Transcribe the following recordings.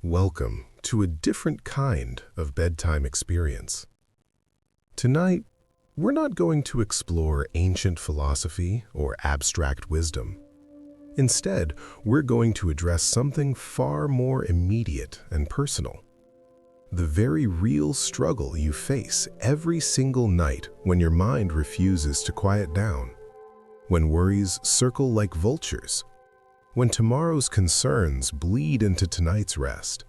Welcome to a different kind of bedtime experience. Tonight, we're not going to explore ancient philosophy or abstract wisdom. Instead, we're going to address something far more immediate and personal. The very real struggle you face every single night when your mind refuses to quiet down, when worries circle like vultures, when tomorrow's concerns bleed into tonight's rest,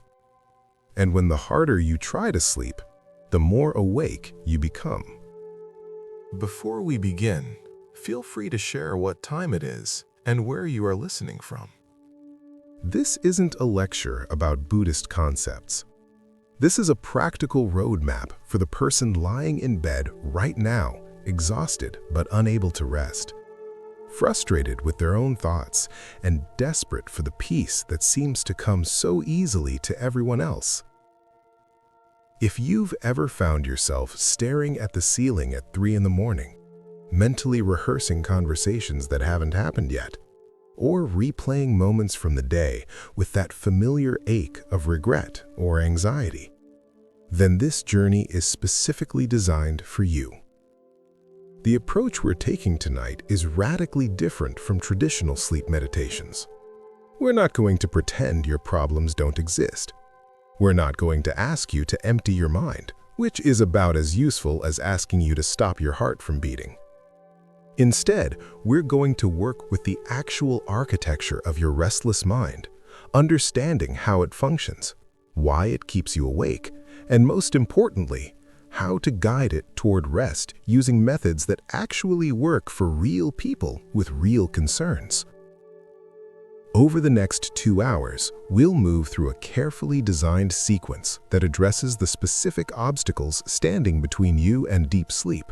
and when the harder you try to sleep, the more awake you become. Before we begin, feel free to share what time it is and where you are listening from. This isn't a lecture about Buddhist concepts. This is a practical roadmap for the person lying in bed right now, exhausted but unable to rest, frustrated with their own thoughts, and desperate for the peace that seems to come so easily to everyone else. If you've ever found yourself staring at the ceiling at 3 in the morning, mentally rehearsing conversations that haven't happened yet, or replaying moments from the day with that familiar ache of regret or anxiety, then this journey is specifically designed for you. The approach we're taking tonight is radically different from traditional sleep meditations. We're not going to pretend your problems don't exist. We're not going to ask you to empty your mind, which is about as useful as asking you to stop your heart from beating. Instead, we're going to work with the actual architecture of your restless mind, understanding how it functions, why it keeps you awake, and most importantly, how to guide it toward rest using methods that actually work for real people with real concerns. Over the next 2 hours, we'll move through a carefully designed sequence that addresses the specific obstacles standing between you and deep sleep.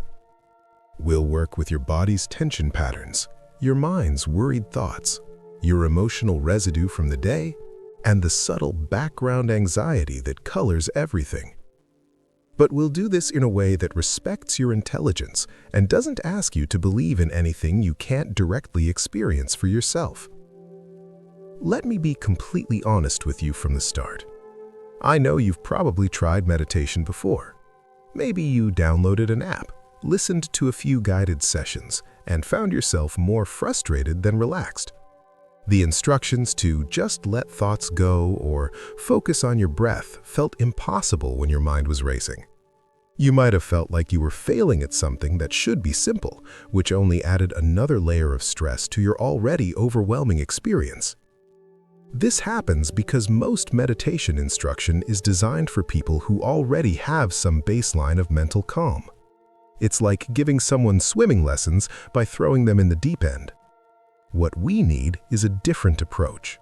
We'll work with your body's tension patterns, your mind's worried thoughts, your emotional residue from the day, and the subtle background anxiety that colors everything. But we'll do this in a way that respects your intelligence and doesn't ask you to believe in anything you can't directly experience for yourself. Let me be completely honest with you from the start. I know you've probably tried meditation before. Maybe you downloaded an app, listened to a few guided sessions, and found yourself more frustrated than relaxed. The instructions to just let thoughts go or focus on your breath felt impossible when your mind was racing. You might have felt like you were failing at something that should be simple, which only added another layer of stress to your already overwhelming experience. This happens because most meditation instruction is designed for people who already have some baseline of mental calm. It's like giving someone swimming lessons by throwing them in the deep end. What we need is a different approach,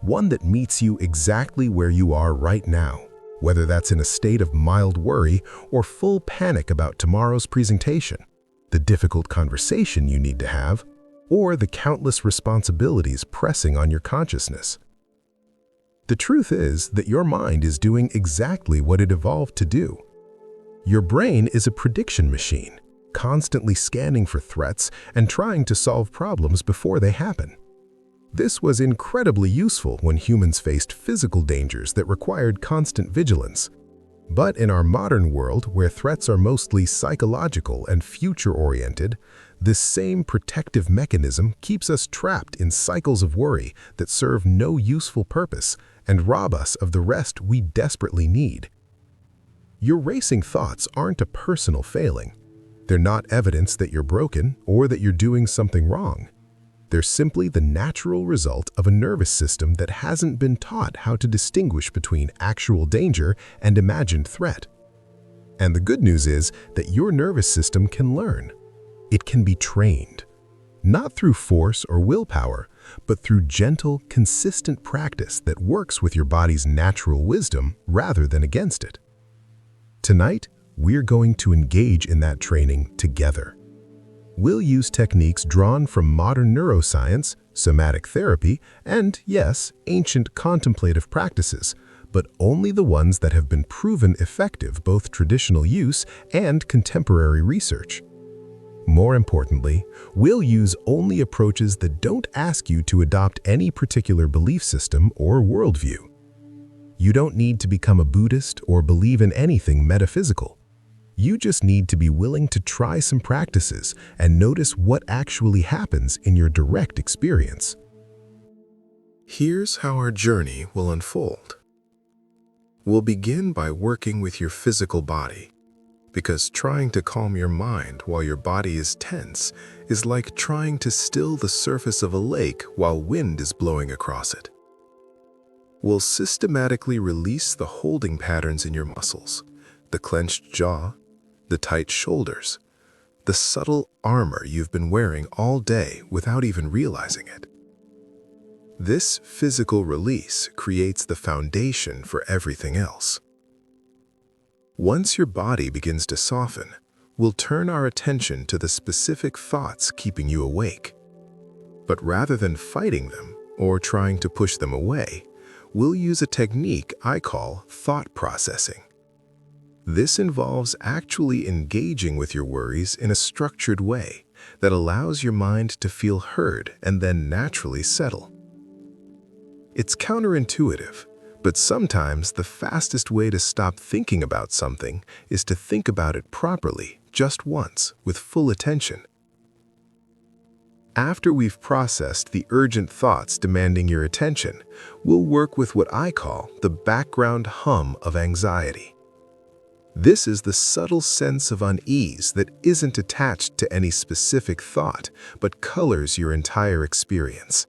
one that meets you exactly where you are right now, whether that's in a state of mild worry or full panic about tomorrow's presentation, the difficult conversation you need to have, or the countless responsibilities pressing on your consciousness. The truth is that your mind is doing exactly what it evolved to do. Your brain is a prediction machine, constantly scanning for threats and trying to solve problems before they happen. This was incredibly useful when humans faced physical dangers that required constant vigilance. But in our modern world, where threats are mostly psychological and future-oriented, this same protective mechanism keeps us trapped in cycles of worry that serve no useful purpose and rob us of the rest we desperately need. Your racing thoughts aren't a personal failing. They're not evidence that you're broken or that you're doing something wrong. They're simply the natural result of a nervous system that hasn't been taught how to distinguish between actual danger and imagined threat. And the good news is that your nervous system can learn. It can be trained, not through force or willpower, but through gentle, consistent practice that works with your body's natural wisdom rather than against it. Tonight, we're going to engage in that training together. We'll use techniques drawn from modern neuroscience, somatic therapy, and, yes, ancient contemplative practices, but only the ones that have been proven effective both traditional use and contemporary research. More importantly, we'll use only approaches that don't ask you to adopt any particular belief system or worldview. You don't need to become a Buddhist or believe in anything metaphysical. You just need to be willing to try some practices and notice what actually happens in your direct experience. Here's how our journey will unfold. We'll begin by working with your physical body, because trying to calm your mind while your body is tense is like trying to still the surface of a lake while wind is blowing across it. We'll systematically release the holding patterns in your muscles, the clenched jaw, the tight shoulders, the subtle armor you've been wearing all day without even realizing it. This physical release creates the foundation for everything else. Once your body begins to soften, we'll turn our attention to the specific thoughts keeping you awake. But rather than fighting them or trying to push them away, we'll use a technique I call thought processing. This involves actually engaging with your worries in a structured way that allows your mind to feel heard and then naturally settle. It's counterintuitive, but sometimes the fastest way to stop thinking about something is to think about it properly, just once, with full attention. After we've processed the urgent thoughts demanding your attention, we'll work with what I call the background hum of anxiety. This is the subtle sense of unease that isn't attached to any specific thought, but colors your entire experience.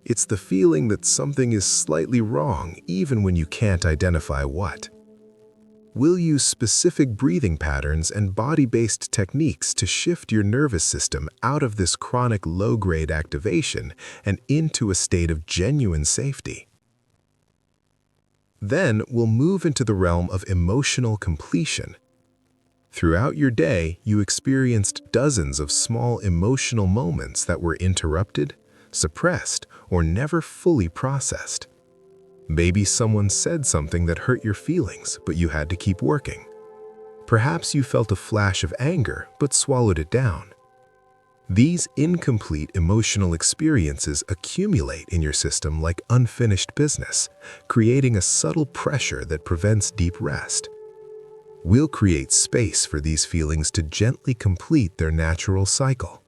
It's the feeling that something is slightly wrong even when you can't identify what. We'll use specific breathing patterns and body-based techniques to shift your nervous system out of this chronic low-grade activation and into a state of genuine safety. Then we'll move into the realm of emotional completion. Throughout your day, you experienced dozens of small emotional moments that were interrupted, suppressed, or never fully processed. Maybe someone said something that hurt your feelings, but you had to keep working. Perhaps you felt a flash of anger, but swallowed it down. These incomplete emotional experiences accumulate in your system like unfinished business, creating a subtle pressure that prevents deep rest. We'll create space for these feelings to gently complete their natural cycle.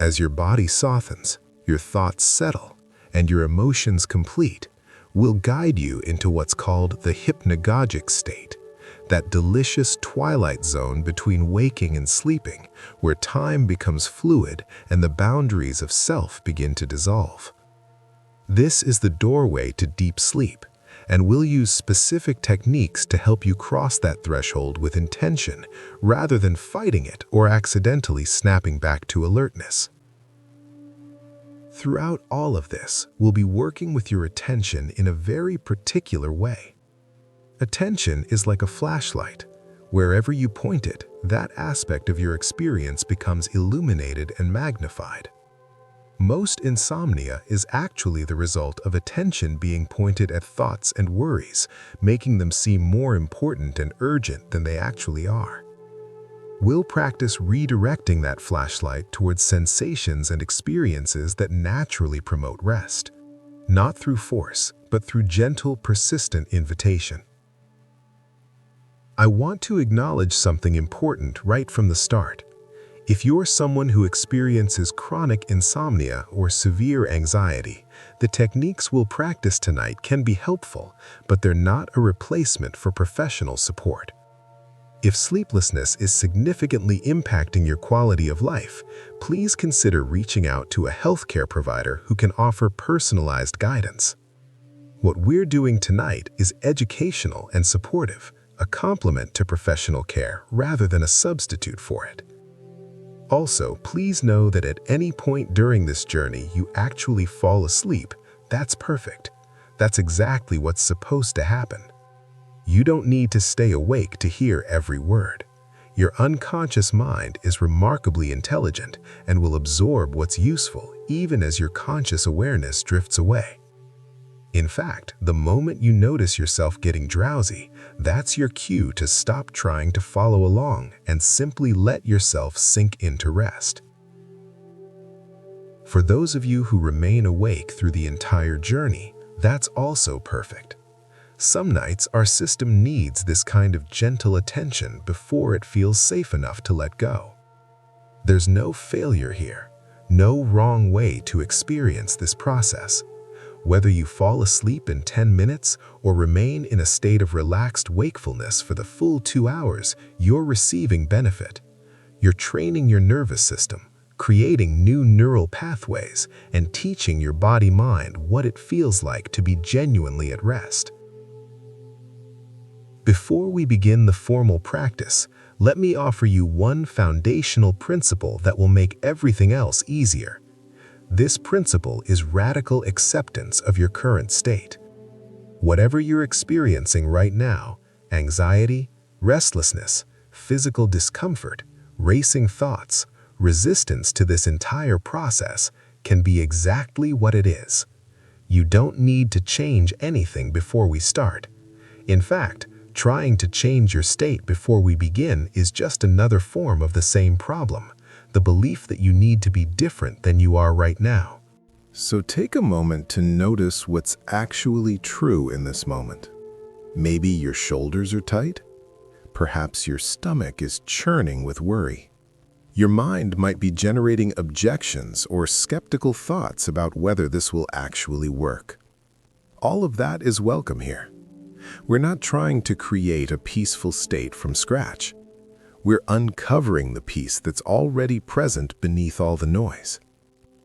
As your body softens, your thoughts settle, and your emotions complete, we'll guide you into what's called the hypnagogic state, that delicious twilight zone between waking and sleeping, where time becomes fluid and the boundaries of self begin to dissolve. This is the doorway to deep sleep, and we'll use specific techniques to help you cross that threshold with intention, rather than fighting it or accidentally snapping back to alertness. Throughout all of this, we'll be working with your attention in a very particular way. Attention is like a flashlight. Wherever you point it, that aspect of your experience becomes illuminated and magnified. Most insomnia is actually the result of attention being pointed at thoughts and worries, making them seem more important and urgent than they actually are. We'll practice redirecting that flashlight towards sensations and experiences that naturally promote rest, not through force, but through gentle, persistent invitation. I want to acknowledge something important right from the start. If you're someone who experiences chronic insomnia or severe anxiety, the techniques we'll practice tonight can be helpful, but they're not a replacement for professional support. If sleeplessness is significantly impacting your quality of life, please consider reaching out to a healthcare provider who can offer personalized guidance. What we're doing tonight is educational and supportive, a complement to professional care rather than a substitute for it. Also, please know that at any point during this journey you actually fall asleep, that's perfect. That's exactly what's supposed to happen. You don't need to stay awake to hear every word. Your unconscious mind is remarkably intelligent and will absorb what's useful even as your conscious awareness drifts away. In fact, the moment you notice yourself getting drowsy, that's your cue to stop trying to follow along and simply let yourself sink into rest. For those of you who remain awake through the entire journey, That's also perfect. Some nights our system needs this kind of gentle attention before it feels safe enough to let go. There's no failure here, no wrong way to experience this process. Whether you fall asleep in 10 minutes or remain in a state of relaxed wakefulness for the full 2 hours, you're receiving benefit. You're training your nervous system, creating new neural pathways, and teaching your body-mind what it feels like to be genuinely at rest. Before we begin the formal practice, let me offer you one foundational principle that will make everything else easier. This principle is radical acceptance of your current state. Whatever you're experiencing right now, anxiety, restlessness, physical discomfort, racing thoughts, resistance to this entire process can be exactly what it is. You don't need to change anything before we start. In fact, trying to change your state before we begin is just another form of the same problem, the belief that you need to be different than you are right now. So take a moment to notice what's actually true in this moment. Maybe your shoulders are tight. Perhaps your stomach is churning with worry. Your mind might be generating objections or skeptical thoughts about whether this will actually work. All of that is welcome here. We're not trying to create a peaceful state from scratch. We're uncovering the peace that's already present beneath all the noise.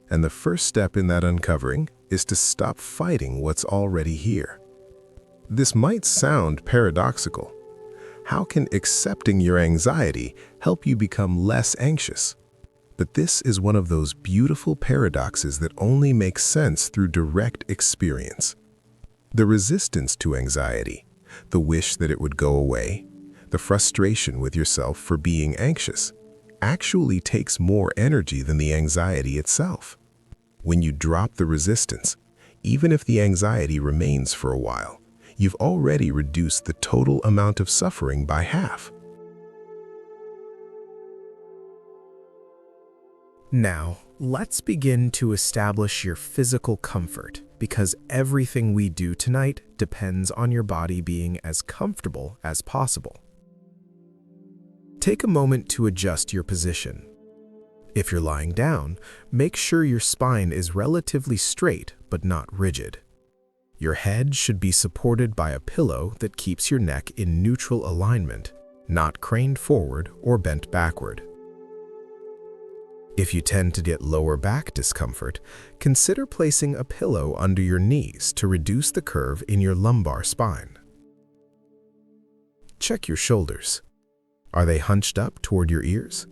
And the first step in that uncovering is to stop fighting what's already here. This might sound paradoxical. How can accepting your anxiety help you become less anxious? But this is one of those beautiful paradoxes that only makes sense through direct experience. The resistance to anxiety, the wish that it would go away, the frustration with yourself for being anxious, actually takes more energy than the anxiety itself. When you drop the resistance, even if the anxiety remains for a while, you've already reduced the total amount of suffering by half. Now, let's begin to establish your physical comfort, because everything we do tonight depends on your body being as comfortable as possible. Take a moment to adjust your position. If you're lying down, make sure your spine is relatively straight but not rigid. Your head should be supported by a pillow that keeps your neck in neutral alignment, not craned forward or bent backward. If you tend to get lower back discomfort, consider placing a pillow under your knees to reduce the curve in your lumbar spine. Check your shoulders. Are they hunched up toward your ears?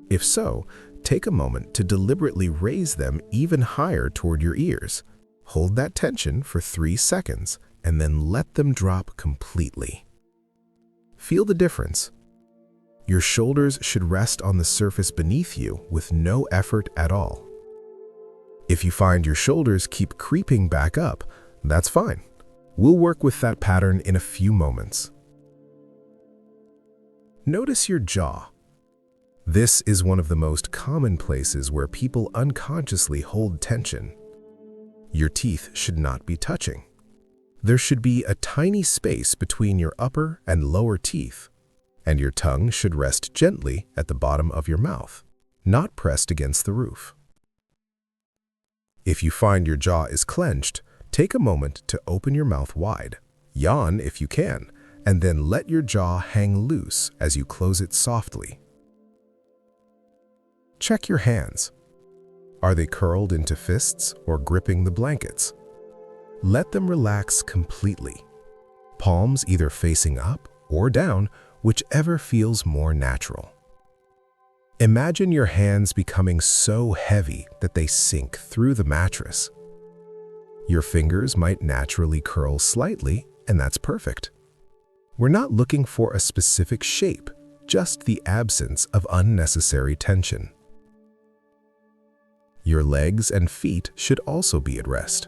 If so, take a moment to deliberately raise them even higher toward your ears. Hold that tension for 3 seconds and then let them drop completely. Feel the difference. Your shoulders should rest on the surface beneath you with no effort at all. If you find your shoulders keep creeping back up, that's fine. We'll work with that pattern in a few moments. Notice your jaw. This is one of the most common places where people unconsciously hold tension. Your teeth should not be touching. There should be a tiny space between your upper and lower teeth, and your tongue should rest gently at the bottom of your mouth, not pressed against the roof. If you find your jaw is clenched, take a moment to open your mouth wide, yawn if you can, and then let your jaw hang loose as you close it softly. Check your hands. Are they curled into fists or gripping the blankets? Let them relax completely. Palms either facing up or down, whichever feels more natural. Imagine your hands becoming so heavy that they sink through the mattress. Your fingers might naturally curl slightly, and that's perfect. We're not looking for a specific shape, just the absence of unnecessary tension. Your legs and feet should also be at rest.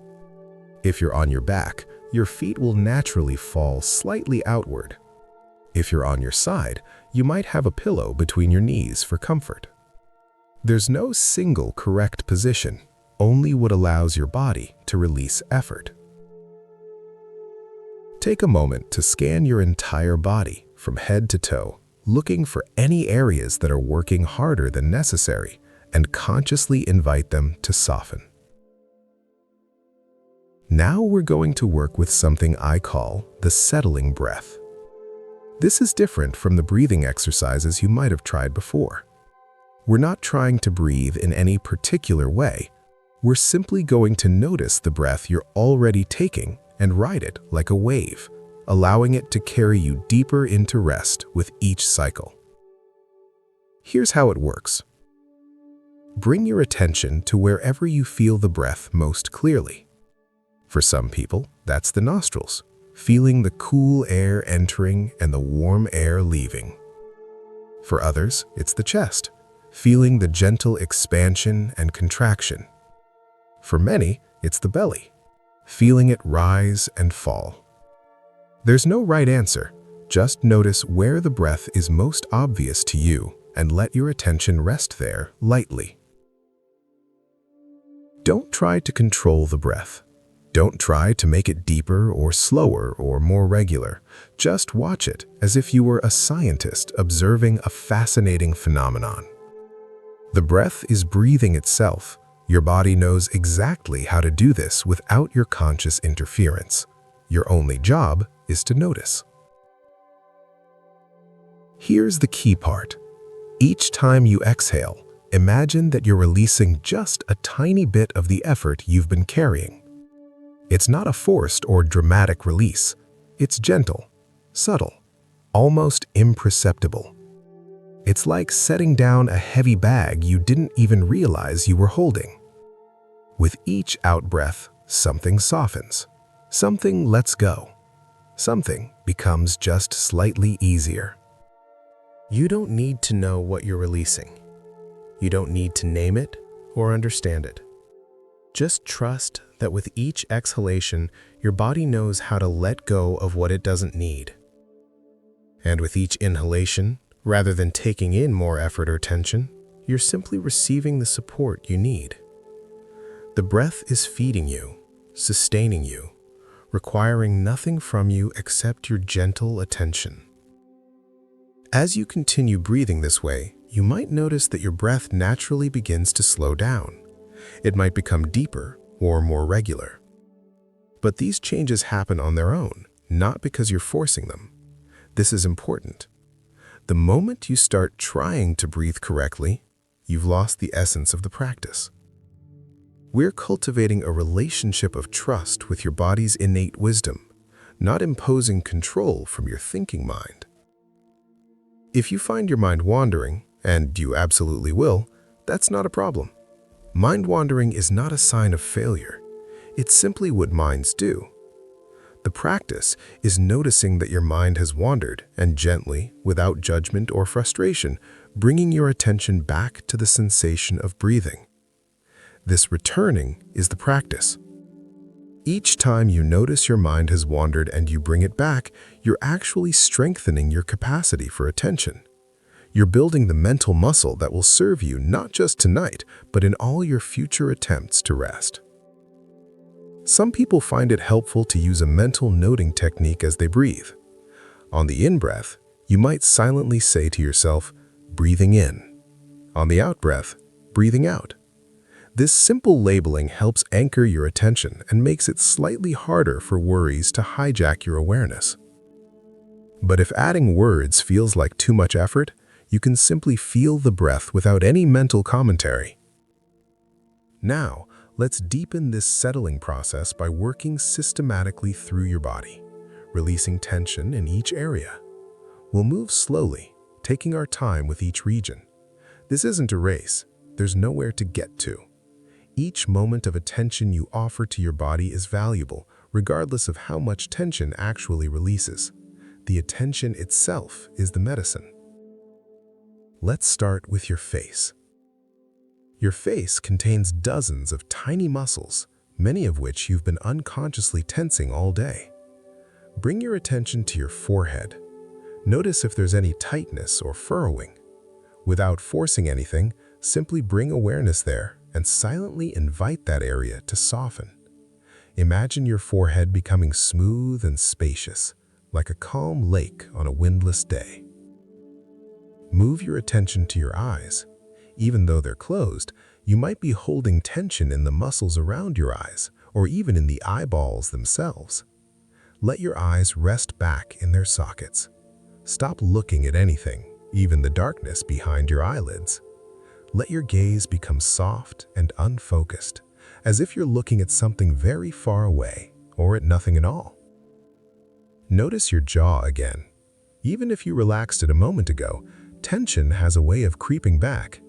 If you're on your back, your feet will naturally fall slightly outward. If you're on your side, you might have a pillow between your knees for comfort. There's no single correct position, only what allows your body to release effort. Take a moment to scan your entire body from head to toe, looking for any areas that are working harder than necessary, and consciously invite them to soften. Now we're going to work with something I call the settling breath. This is different from the breathing exercises you might have tried before. We're not trying to breathe in any particular way. We're simply going to notice the breath you're already taking and ride it like a wave, allowing it to carry you deeper into rest with each cycle. Here's how it works. Bring your attention to wherever you feel the breath most clearly. For some people, that's the nostrils, feeling the cool air entering and the warm air leaving. For others, it's the chest, feeling the gentle expansion and contraction. For many, it's the belly, feeling it rise and fall. There's no right answer. Just notice where the breath is most obvious to you and let your attention rest there lightly. Don't try to control the breath. Don't try to make it deeper or slower or more regular. Just watch it as if you were a scientist observing a fascinating phenomenon. The breath is breathing itself. Your body knows exactly how to do this without your conscious interference. Your only job is to notice. Here's the key part. Each time you exhale, imagine that you're releasing just a tiny bit of the effort you've been carrying. It's not a forced or dramatic release. It's gentle, subtle, almost imperceptible. It's like setting down a heavy bag you didn't even realize you were holding. With each out-breath, something softens, something lets go, something becomes just slightly easier. You don't need to know what you're releasing. You don't need to name it or understand it. Just trust that with each exhalation, your body knows how to let go of what it doesn't need. And with each inhalation, rather than taking in more effort or tension, you're simply receiving the support you need. The breath is feeding you, sustaining you, requiring nothing from you except your gentle attention. As you continue breathing this way, you might notice that your breath naturally begins to slow down. It might become deeper or more regular. But these changes happen on their own, not because you're forcing them. This is important. The moment you start trying to breathe correctly, you've lost the essence of the practice. We're cultivating a relationship of trust with your body's innate wisdom, not imposing control from your thinking mind. If you find your mind wandering, and you absolutely will, that's not a problem. Mind wandering is not a sign of failure. It's simply what minds do. The practice is noticing that your mind has wandered and gently, without judgment or frustration, bringing your attention back to the sensation of breathing. This returning is the practice. Each time you notice your mind has wandered and you bring it back, you're actually strengthening your capacity for attention. You're building the mental muscle that will serve you not just tonight, but in all your future attempts to rest. Some people find it helpful to use a mental noting technique as they breathe. On the in-breath, you might silently say to yourself, breathing in. On the out-breath, breathing out. This simple labeling helps anchor your attention and makes it slightly harder for worries to hijack your awareness. But if adding words feels like too much effort, you can simply feel the breath without any mental commentary. Now, let's deepen this settling process by working systematically through your body, releasing tension in each area. We'll move slowly, taking our time with each region. This isn't a race. There's nowhere to get to. Each moment of attention you offer to your body is valuable, regardless of how much tension actually releases. The attention itself is the medicine. Let's start with your face. Your face contains dozens of tiny muscles, many of which you've been unconsciously tensing all day. Bring your attention to your forehead. Notice if there's any tightness or furrowing. Without forcing anything, simply bring awareness there and silently invite that area to soften. Imagine your forehead becoming smooth and spacious, like a calm lake on a windless day. Move your attention to your eyes. Even though they're closed, you might be holding tension in the muscles around your eyes, or even in the eyeballs themselves. Let your eyes rest back in their sockets. Stop looking at anything, even the darkness behind your eyelids. Let your gaze become soft and unfocused, as if you're looking at something very far away or at nothing at all. Notice your jaw again. Even if you relaxed it a moment ago, tension has a way of creeping back.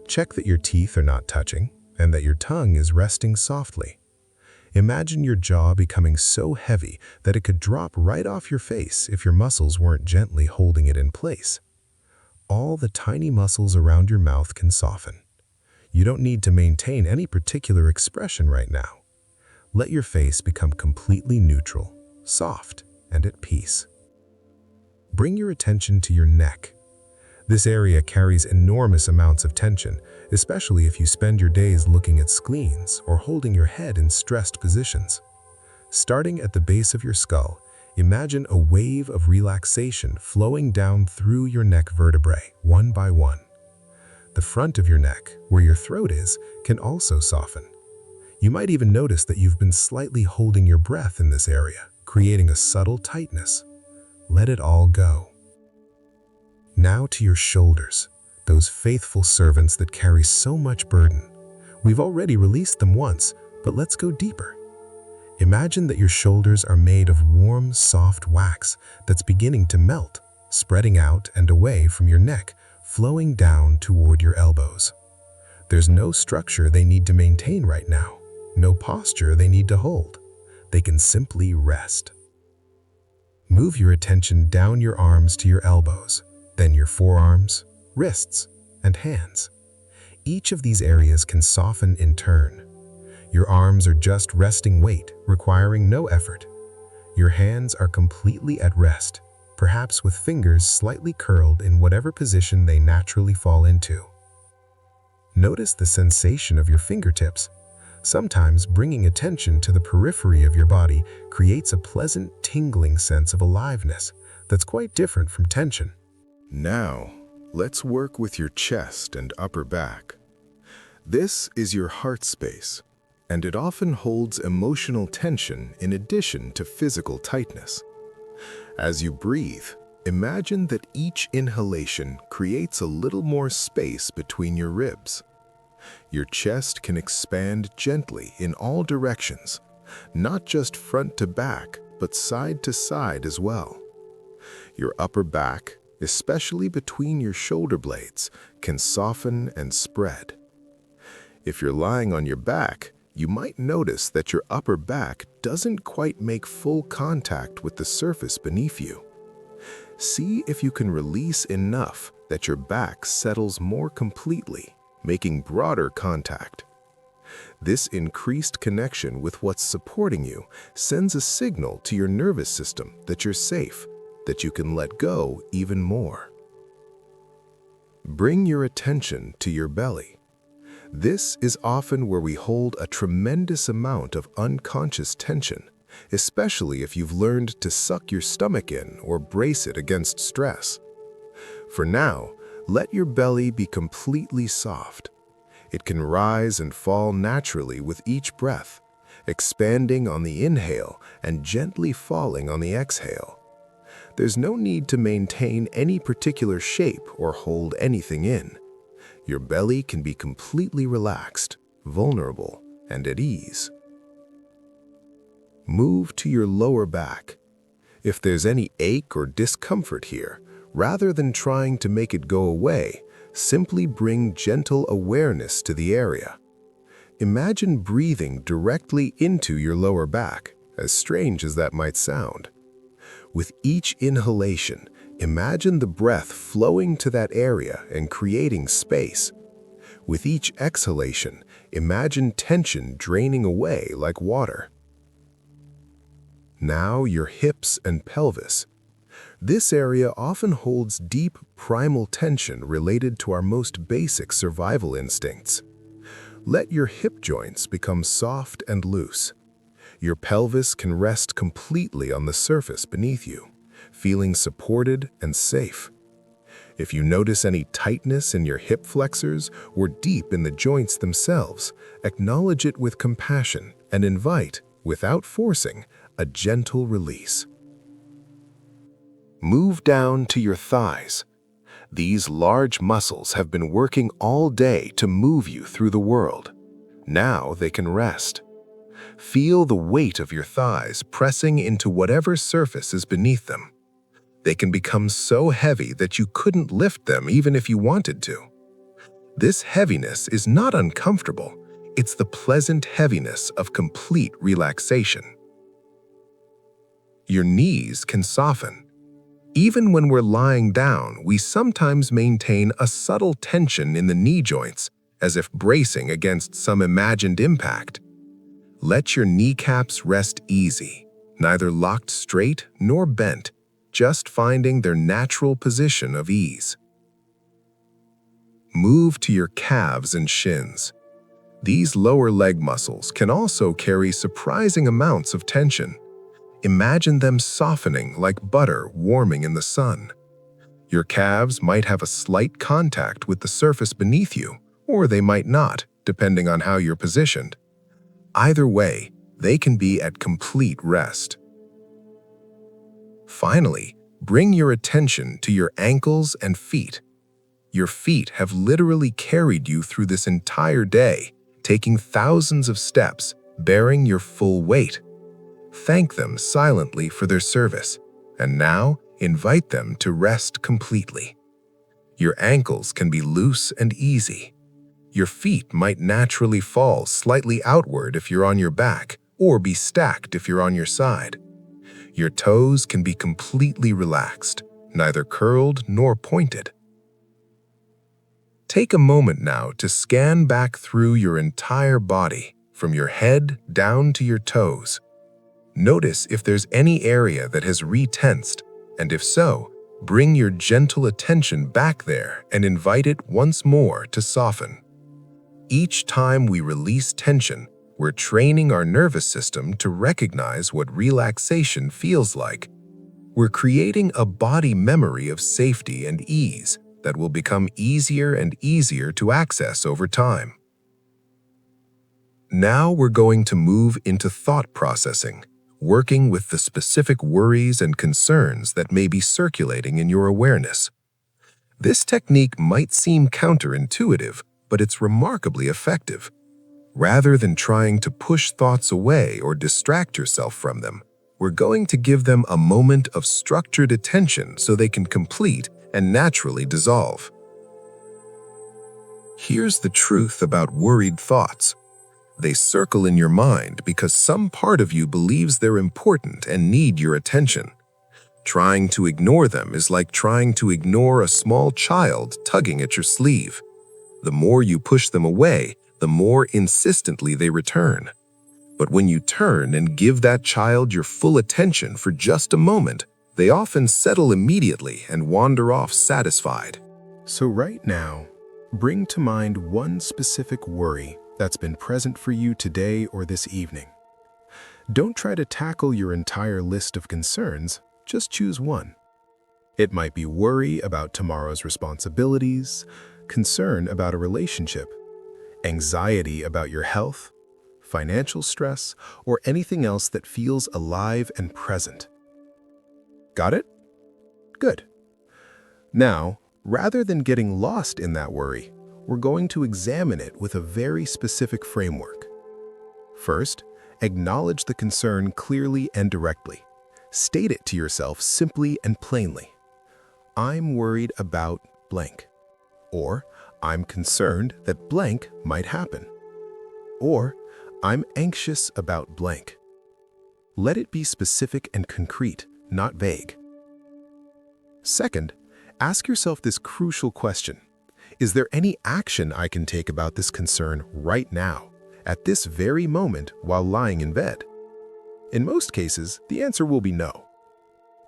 Check that your teeth are not touching and that your tongue is resting softly. Imagine your jaw becoming so heavy that it could drop right off your face if your muscles weren't gently holding it in place. All the tiny muscles around your mouth can soften. You don't need to maintain any particular expression right now. Let your face become completely neutral, soft, and at peace. Bring your attention to your neck. This area carries enormous amounts of tension, especially if you spend your days looking at screens or holding your head in stressed positions. Starting at the base of your skull, imagine a wave of relaxation flowing down through your neck vertebrae, one by one. The front of your neck, where your throat is, can also soften. You might even notice that you've been slightly holding your breath in this area, creating a subtle tightness. Let it all go. Now to your shoulders, those faithful servants that carry so much burden. We've already released them once, but let's go deeper. Imagine that your shoulders are made of warm, soft wax that's beginning to melt, spreading out and away from your neck, flowing down toward your elbows. There's no structure they need to maintain right now, no posture they need to hold. They can simply rest. Move your attention down your arms to your elbows, then your forearms, wrists, and hands. Each of these areas can soften in turn. Your arms are just resting weight, requiring no effort. Your hands are completely at rest, perhaps with fingers slightly curled in whatever position they naturally fall into. Notice the sensation of your fingertips. Sometimes bringing attention to the periphery of your body creates a pleasant, tingling sense of aliveness that's quite different from tension. Now, let's work with your chest and upper back. This is your heart space, and it often holds emotional tension in addition to physical tightness. As you breathe, imagine that each inhalation creates a little more space between your ribs. Your chest can expand gently in all directions, not just front to back, but side to side as well. Your upper back, especially between your shoulder blades, can soften and spread. If you're lying on your back, you might notice that your upper back doesn't quite make full contact with the surface beneath you. See if you can release enough that your back settles more completely, making broader contact. This increased connection with what's supporting you sends a signal to your nervous system that you're safe, that you can let go even more. Bring your attention to your belly. This is often where we hold a tremendous amount of unconscious tension, especially if you've learned to suck your stomach in or brace it against stress. For now, let your belly be completely soft. It can rise and fall naturally with each breath, expanding on the inhale and gently falling on the exhale. There's no need to maintain any particular shape or hold anything in. Your belly can be completely relaxed, vulnerable, and at ease. Move to your lower back. If there's any ache or discomfort here, rather than trying to make it go away, simply bring gentle awareness to the area. Imagine breathing directly into your lower back, as strange as that might sound. With each inhalation, imagine the breath flowing to that area and creating space. With each exhalation, imagine tension draining away like water. Now your hips and pelvis. This area often holds deep primal tension related to our most basic survival instincts. Let your hip joints become soft and loose. Your pelvis can rest completely on the surface beneath you, feeling supported and safe. If you notice any tightness in your hip flexors or deep in the joints themselves, acknowledge it with compassion and invite, without forcing, a gentle release. Move down to your thighs. These large muscles have been working all day to move you through the world. Now they can rest. Feel the weight of your thighs pressing into whatever surface is beneath them. They can become so heavy that you couldn't lift them even if you wanted to. This heaviness is not uncomfortable. It's the pleasant heaviness of complete relaxation. Your knees can soften. Even when we're lying down, we sometimes maintain a subtle tension in the knee joints, as if bracing against some imagined impact. Let your kneecaps rest easy, neither locked straight nor bent, just finding their natural position of ease. Move to your calves and shins. These lower leg muscles can also carry surprising amounts of tension. Imagine them softening like butter warming in the sun. Your calves might have a slight contact with the surface beneath you, or they might not, depending on how you're positioned. Either way, they can be at complete rest. Finally, bring your attention to your ankles and feet. Your feet have literally carried you through this entire day, taking thousands of steps, bearing your full weight. Thank them silently for their service, and now invite them to rest completely. Your ankles can be loose and easy. Your feet might naturally fall slightly outward if you're on your back, or be stacked if you're on your side. Your toes can be completely relaxed, neither curled nor pointed. Take a moment now to scan back through your entire body, from your head down to your toes. Notice if there's any area that has retensed, and if so, bring your gentle attention back there and invite it once more to soften. Each time we release tension, we're training our nervous system to recognize what relaxation feels like. We're creating a body memory of safety and ease that will become easier and easier to access over time. Now we're going to move into thought processing, working with the specific worries and concerns that may be circulating in your awareness. This technique might seem counterintuitive, but it's remarkably effective. Rather than trying to push thoughts away or distract yourself from them, we're going to give them a moment of structured attention so they can complete and naturally dissolve. Here's the truth about worried thoughts. They circle in your mind because some part of you believes they're important and need your attention. Trying to ignore them is like trying to ignore a small child tugging at your sleeve. The more you push them away, the more insistently they return. But when you turn and give that child your full attention for just a moment, they often settle immediately and wander off satisfied. So right now, bring to mind one specific worry that's been present for you today or this evening. Don't try to tackle your entire list of concerns, just choose one. It might be worry about tomorrow's responsibilities, concern about a relationship, anxiety about your health, financial stress, or anything else that feels alive and present. Got it? Good. Now, rather than getting lost in that worry, we're going to examine it with a very specific framework. First, acknowledge the concern clearly and directly. State it to yourself simply and plainly. I'm worried about blank. Or, I'm concerned that blank might happen. Or, I'm anxious about blank. Let it be specific and concrete, not vague. Second, ask yourself this crucial question. Is there any action I can take about this concern right now, at this very moment while lying in bed? In most cases, the answer will be no.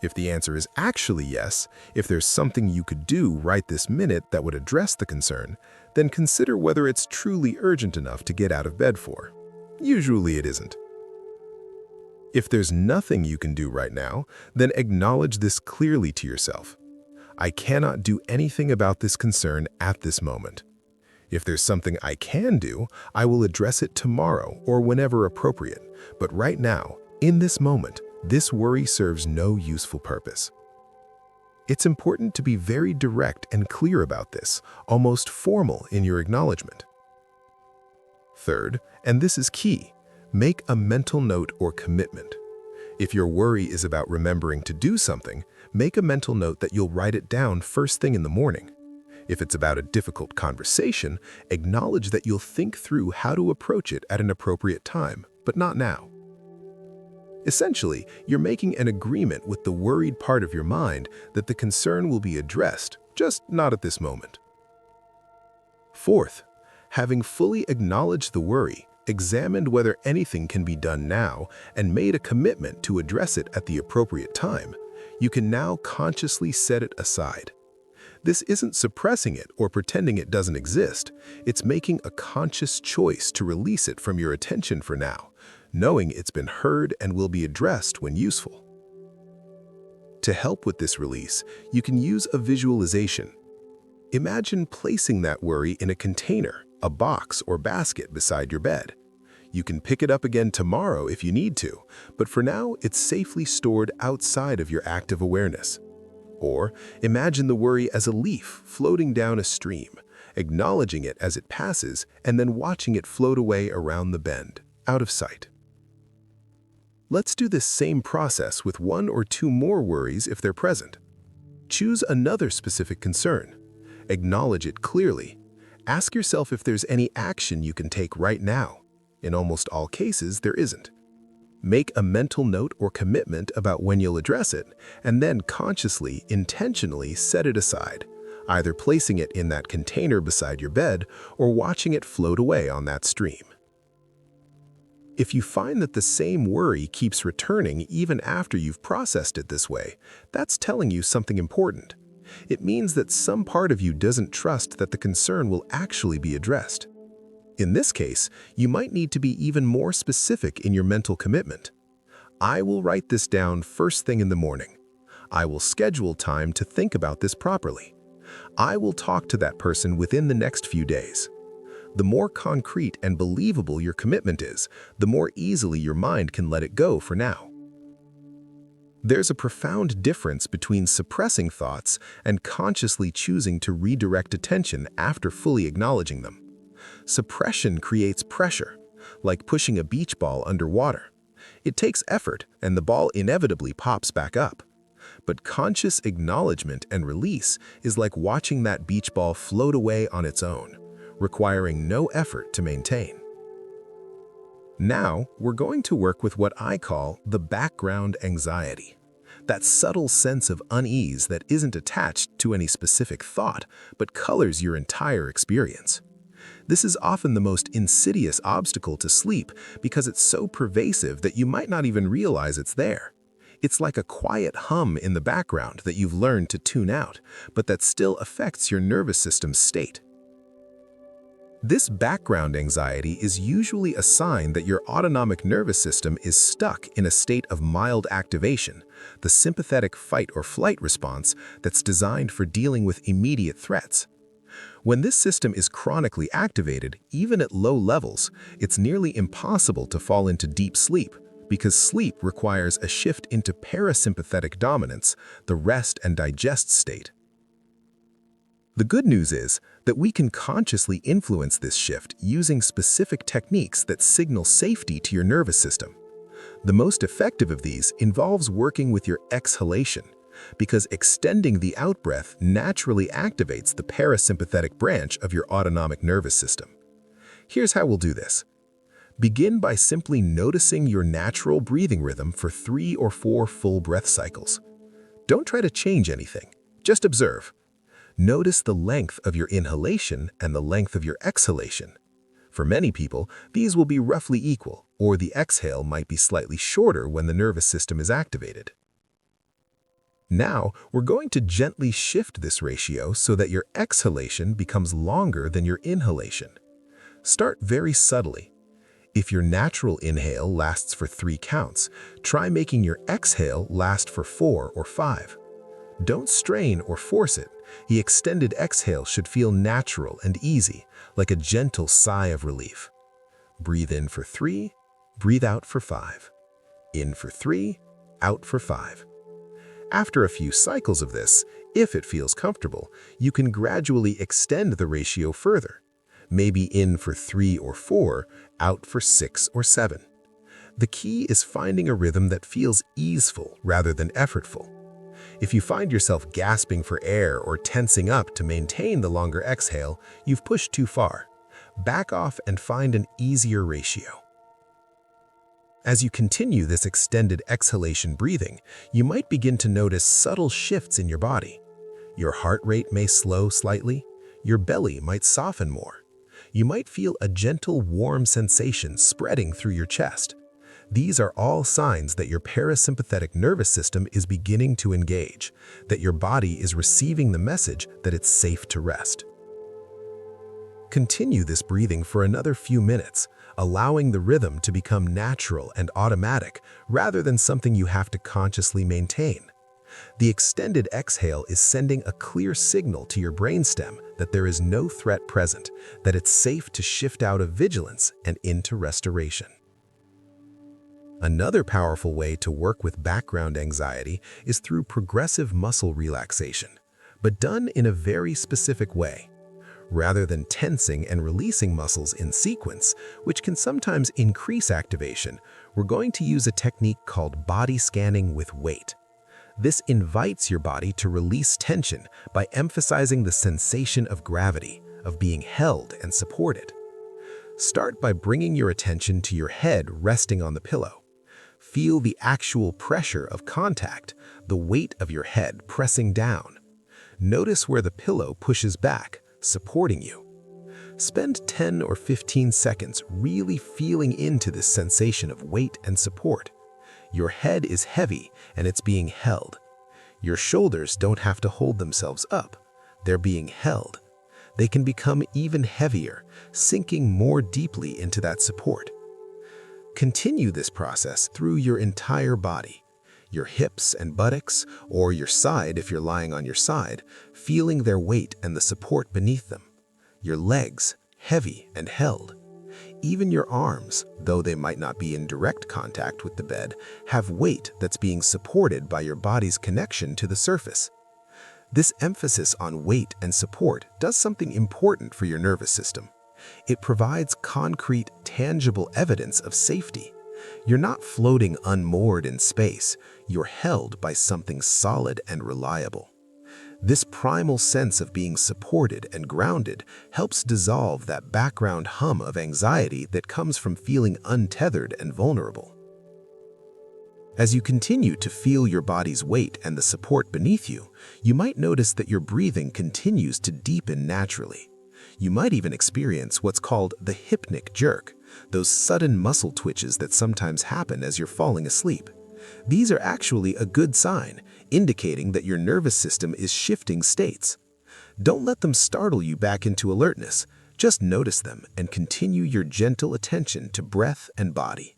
If the answer is actually yes, if there's something you could do right this minute that would address the concern, then consider whether it's truly urgent enough to get out of bed for. Usually it isn't. If there's nothing you can do right now, then acknowledge this clearly to yourself. I cannot do anything about this concern at this moment. If there's something I can do, I will address it tomorrow or whenever appropriate. But right now, in this moment, this worry serves no useful purpose. It's important to be very direct and clear about this, almost formal in your acknowledgement. Third, and this is key, make a mental note or commitment. If your worry is about remembering to do something, make a mental note that you'll write it down first thing in the morning. If it's about a difficult conversation, acknowledge that you'll think through how to approach it at an appropriate time, but not now. Essentially, you're making an agreement with the worried part of your mind that the concern will be addressed, just not at this moment. Fourth, having fully acknowledged the worry, examined whether anything can be done now, and made a commitment to address it at the appropriate time, you can now consciously set it aside. This isn't suppressing it or pretending it doesn't exist. It's making a conscious choice to release it from your attention for now, knowing it's been heard and will be addressed when useful. To help with this release, you can use a visualization. Imagine placing that worry in a container, a box or basket beside your bed. You can pick it up again tomorrow if you need to, but for now it's safely stored outside of your active awareness. Or imagine the worry as a leaf floating down a stream, acknowledging it as it passes and then watching it float away around the bend, out of sight. Let's do this same process with one or two more worries if they're present. Choose another specific concern. Acknowledge it clearly. Ask yourself if there's any action you can take right now. In almost all cases, there isn't. Make a mental note or commitment about when you'll address it, and then consciously, intentionally set it aside, either placing it in that container beside your bed or watching it float away on that stream. If you find that the same worry keeps returning even after you've processed it this way, that's telling you something important. It means that some part of you doesn't trust that the concern will actually be addressed. In this case, you might need to be even more specific in your mental commitment. I will write this down first thing in the morning. I will schedule time to think about this properly. I will talk to that person within the next few days. The more concrete and believable your commitment is, the more easily your mind can let it go for now. There's a profound difference between suppressing thoughts and consciously choosing to redirect attention after fully acknowledging them. Suppression creates pressure, like pushing a beach ball underwater. It takes effort, and the ball inevitably pops back up. But conscious acknowledgement and release is like watching that beach ball float away on its own, requiring no effort to maintain. Now, we're going to work with what I call the background anxiety. That subtle sense of unease that isn't attached to any specific thought, but colors your entire experience. This is often the most insidious obstacle to sleep because it's so pervasive that you might not even realize it's there. It's like a quiet hum in the background that you've learned to tune out, but that still affects your nervous system's state. This background anxiety is usually a sign that your autonomic nervous system is stuck in a state of mild activation, the sympathetic fight or flight response that's designed for dealing with immediate threats. When this system is chronically activated, even at low levels, it's nearly impossible to fall into deep sleep because sleep requires a shift into parasympathetic dominance, the rest and digest state. The good news is that we can consciously influence this shift using specific techniques that signal safety to your nervous system. The most effective of these involves working with your exhalation, because extending the out-breath naturally activates the parasympathetic branch of your autonomic nervous system. Here's how we'll do this. Begin by simply noticing your natural breathing rhythm for 3 or 4 full breath cycles. Don't try to change anything, just observe. Notice the length of your inhalation and the length of your exhalation. For many people, these will be roughly equal, or the exhale might be slightly shorter when the nervous system is activated. Now, we're going to gently shift this ratio so that your exhalation becomes longer than your inhalation. Start very subtly. If your natural inhale lasts for 3 counts, try making your exhale last for 4 or 5. Don't strain or force it. The extended exhale should feel natural and easy, like a gentle sigh of relief. Breathe in for 3, breathe out for 5. In for 3, out for 5. After a few cycles of this, if it feels comfortable, you can gradually extend the ratio further. Maybe in for 3 or 4, out for 6 or 7. The key is finding a rhythm that feels easeful rather than effortful. If you find yourself gasping for air or tensing up to maintain the longer exhale, you've pushed too far. Back off and find an easier ratio. As you continue this extended exhalation breathing, you might begin to notice subtle shifts in your body. Your heart rate may slow slightly. Your belly might soften more. You might feel a gentle, warm sensation spreading through your chest. These are all signs that your parasympathetic nervous system is beginning to engage, that your body is receiving the message that it's safe to rest. Continue this breathing for another few minutes, allowing the rhythm to become natural and automatic rather than something you have to consciously maintain. The extended exhale is sending a clear signal to your brainstem that there is no threat present, that it's safe to shift out of vigilance and into restoration. Another powerful way to work with background anxiety is through progressive muscle relaxation, but done in a very specific way. Rather than tensing and releasing muscles in sequence, which can sometimes increase activation, we're going to use a technique called body scanning with weight. This invites your body to release tension by emphasizing the sensation of gravity, of being held and supported. Start by bringing your attention to your head resting on the pillow. Feel the actual pressure of contact, the weight of your head pressing down. Notice where the pillow pushes back, supporting you. Spend 10 or 15 seconds really feeling into this sensation of weight and support. Your head is heavy and it's being held. Your shoulders don't have to hold themselves up. They're being held. They can become even heavier, sinking more deeply into that support. Continue this process through your entire body. Your hips and buttocks, or your side if you're lying on your side, feeling their weight and the support beneath them. Your legs, heavy and held. Even your arms, though they might not be in direct contact with the bed, have weight that's being supported by your body's connection to the surface. This emphasis on weight and support does something important for your nervous system. It provides concrete, tangible evidence of safety. You're not floating unmoored in space. You're held by something solid and reliable. This primal sense of being supported and grounded helps dissolve that background hum of anxiety that comes from feeling untethered and vulnerable. As you continue to feel your body's weight and the support beneath you, you might notice that your breathing continues to deepen naturally. You might even experience what's called the hypnic jerk, those sudden muscle twitches that sometimes happen as you're falling asleep. These are actually a good sign, indicating that your nervous system is shifting states. Don't let them startle you back into alertness. Just notice them and continue your gentle attention to breath and body.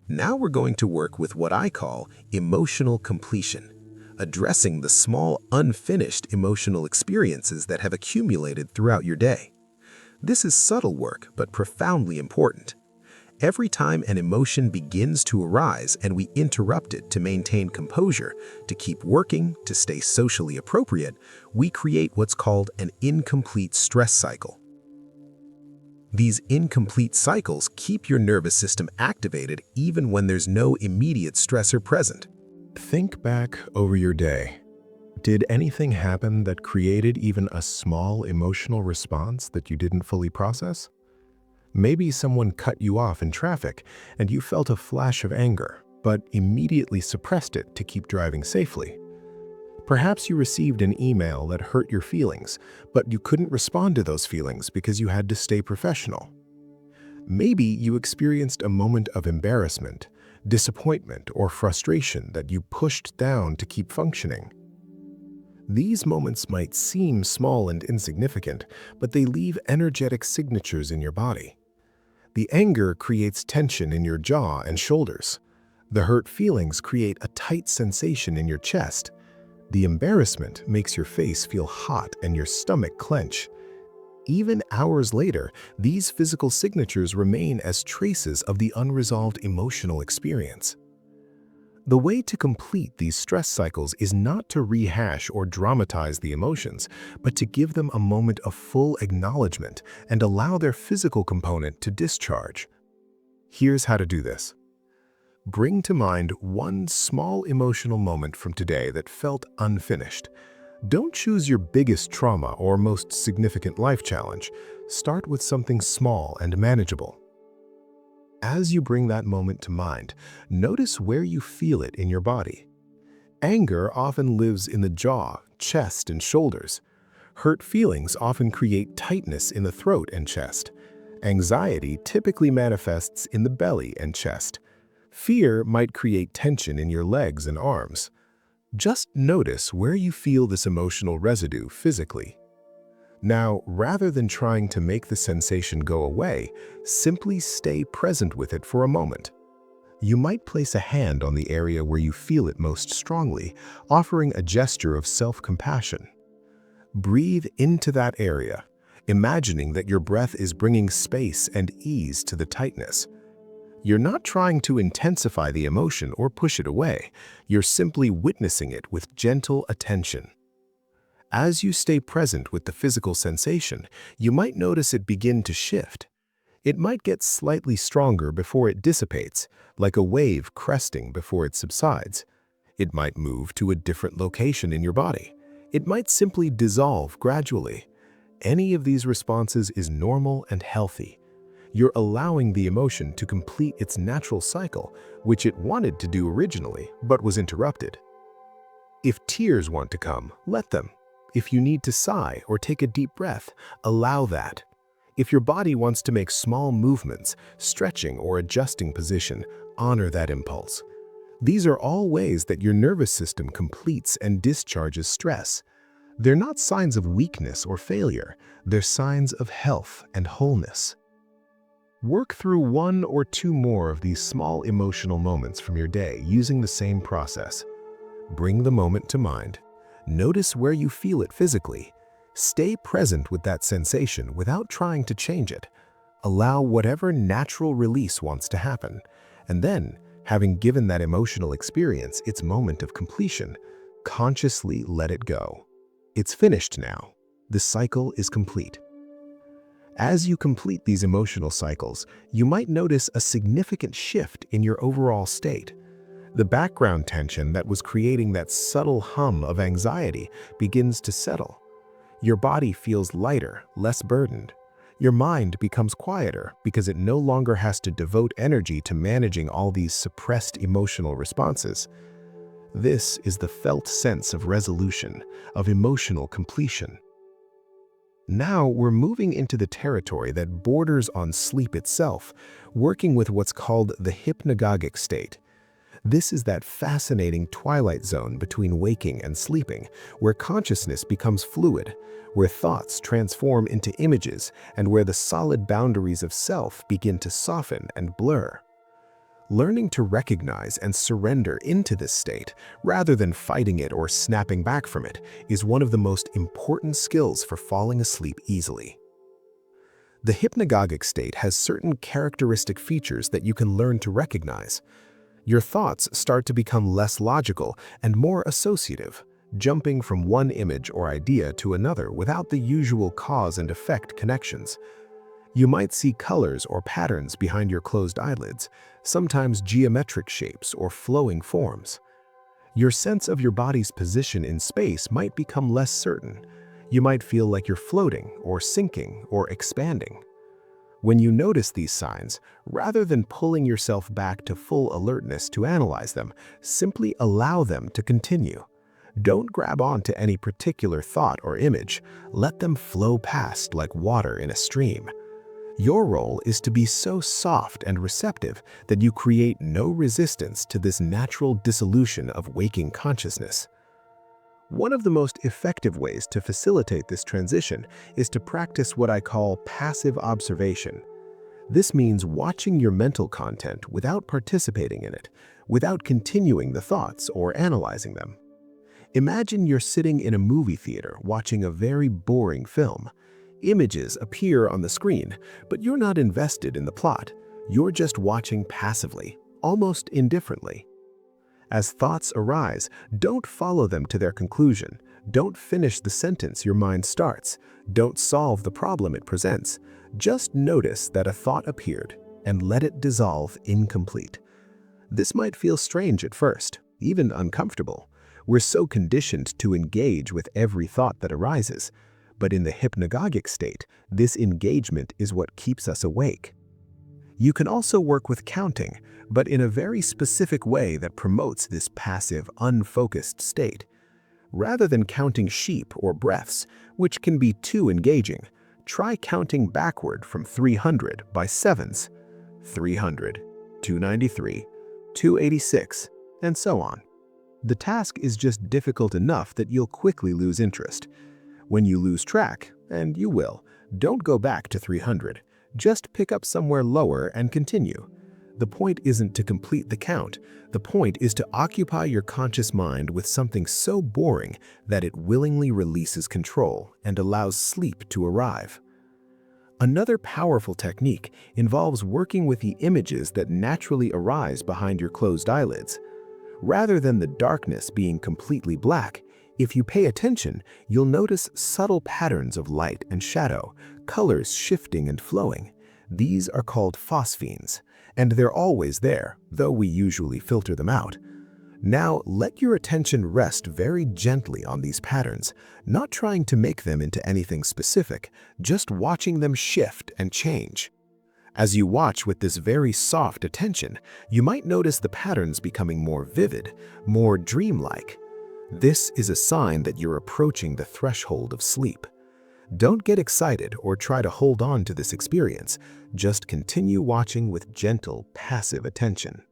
Now we're going to work with what I call emotional completion, addressing the small, unfinished emotional experiences that have accumulated throughout your day. This is subtle work, but profoundly important. Every time an emotion begins to arise and we interrupt it to maintain composure, to keep working, to stay socially appropriate, we create what's called an incomplete stress cycle. These incomplete cycles keep your nervous system activated even when there's no immediate stressor present. Think back over your day. Did anything happen that created even a small emotional response that you didn't fully process? Maybe someone cut you off in traffic and you felt a flash of anger, but immediately suppressed it to keep driving safely. Perhaps you received an email that hurt your feelings, but you couldn't respond to those feelings because you had to stay professional. Maybe you experienced a moment of embarrassment, disappointment, or frustration that you pushed down to keep functioning. These moments might seem small and insignificant, but they leave energetic signatures in your body. The anger creates tension in your jaw and shoulders. The hurt feelings create a tight sensation in your chest. The embarrassment makes your face feel hot and your stomach clench. Even hours later, these physical signatures remain as traces of the unresolved emotional experience. The way to complete these stress cycles is not to rehash or dramatize the emotions, but to give them a moment of full acknowledgement and allow their physical component to discharge. Here's how to do this. Bring to mind one small emotional moment from today that felt unfinished. Don't choose your biggest trauma or most significant life challenge. Start with something small and manageable. As you bring that moment to mind, notice where you feel it in your body. Anger often lives in the jaw, chest, and shoulders. Hurt feelings often create tightness in the throat and chest. Anxiety typically manifests in the belly and chest. Fear might create tension in your legs and arms. Just notice where you feel this emotional residue physically. Now, rather than trying to make the sensation go away, simply stay present with it for a moment. You might place a hand on the area where you feel it most strongly, offering a gesture of self-compassion. Breathe into that area, imagining that your breath is bringing space and ease to the tightness. You're not trying to intensify the emotion or push it away. You're simply witnessing it with gentle attention. As you stay present with the physical sensation, you might notice it begin to shift. It might get slightly stronger before it dissipates, like a wave cresting before it subsides. It might move to a different location in your body. It might simply dissolve gradually. Any of these responses is normal and healthy. You're allowing the emotion to complete its natural cycle, which it wanted to do originally, but was interrupted. If tears want to come, let them. If you need to sigh or take a deep breath, allow that. If your body wants to make small movements, stretching or adjusting position, honor that impulse. These are all ways that your nervous system completes and discharges stress. They're not signs of weakness or failure. They're signs of health and wholeness. Work through one or two more of these small emotional moments from your day using the same process. Bring the moment to mind. Notice where you feel it physically. Stay present with that sensation without trying to change it. Allow whatever natural release wants to happen. And then, having given that emotional experience its moment of completion, consciously let it go. It's finished now. The cycle is complete. As you complete these emotional cycles, you might notice a significant shift in your overall state. The background tension that was creating that subtle hum of anxiety begins to settle. Your body feels lighter, less burdened. Your mind becomes quieter because it no longer has to devote energy to managing all these suppressed emotional responses. This is the felt sense of resolution, of emotional completion. Now we're moving into the territory that borders on sleep itself, working with what's called the hypnagogic state. This is that fascinating twilight zone between waking and sleeping, where consciousness becomes fluid, where thoughts transform into images, and where the solid boundaries of self begin to soften and blur. Learning to recognize and surrender into this state, rather than fighting it or snapping back from it, is one of the most important skills for falling asleep easily. The hypnagogic state has certain characteristic features that you can learn to recognize. Your thoughts start to become less logical and more associative, jumping from one image or idea to another without the usual cause and effect connections. You might see colors or patterns behind your closed eyelids, sometimes geometric shapes or flowing forms. Your sense of your body's position in space might become less certain. You might feel like you're floating or sinking or expanding. When you notice these signs, rather than pulling yourself back to full alertness to analyze them, simply allow them to continue. Don't grab onto any particular thought or image. Let them flow past like water in a stream. Your role is to be so soft and receptive that you create no resistance to this natural dissolution of waking consciousness. One of the most effective ways to facilitate this transition is to practice what I call passive observation. This means watching your mental content without participating in it, without continuing the thoughts or analyzing them. Imagine you're sitting in a movie theater watching a very boring film. Images appear on the screen, but you're not invested in the plot. You're just watching passively, almost indifferently. As thoughts arise, don't follow them to their conclusion. Don't finish the sentence your mind starts. Don't solve the problem it presents. Just notice that a thought appeared and let it dissolve incomplete. This might feel strange at first, even uncomfortable. We're so conditioned to engage with every thought that arises. But in the hypnagogic state, this engagement is what keeps us awake. You can also work with counting, but in a very specific way that promotes this passive, unfocused state. Rather than counting sheep or breaths, which can be too engaging, try counting backward from 300 by sevens. 300, 293, 286, and so on. The task is just difficult enough that you'll quickly lose interest. When you lose track, and you will, don't go back to 300. Just pick up somewhere lower and continue. The point isn't to complete the count. The point is to occupy your conscious mind with something so boring that it willingly releases control and allows sleep to arrive. Another powerful technique involves working with the images that naturally arise behind your closed eyelids. Rather than the darkness being completely black, if you pay attention, you'll notice subtle patterns of light and shadow, colors shifting and flowing. These are called phosphenes, and they're always there, though we usually filter them out. Now, let your attention rest very gently on these patterns, not trying to make them into anything specific, just watching them shift and change. As you watch with this very soft attention, you might notice the patterns becoming more vivid, more dreamlike. This is a sign that you're approaching the threshold of sleep. Don't get excited or try to hold on to this experience. Just continue watching with gentle, passive attention.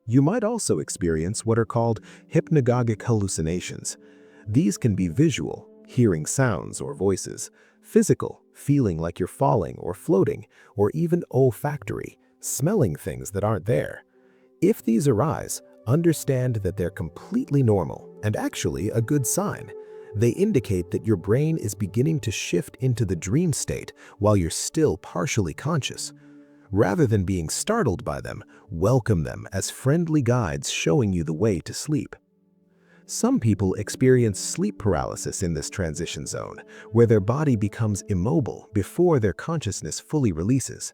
You might also experience what are called hypnagogic hallucinations. These can be visual, hearing sounds or voices, physical, feeling like you're falling or floating, or even olfactory, smelling things that aren't there. If these arise, understand that they're completely normal and actually a good sign. They indicate that your brain is beginning to shift into the dream state while you're still partially conscious. Rather than being startled by them, welcome them as friendly guides showing you the way to sleep. Some people experience sleep paralysis in this transition zone, where their body becomes immobile before their consciousness fully releases.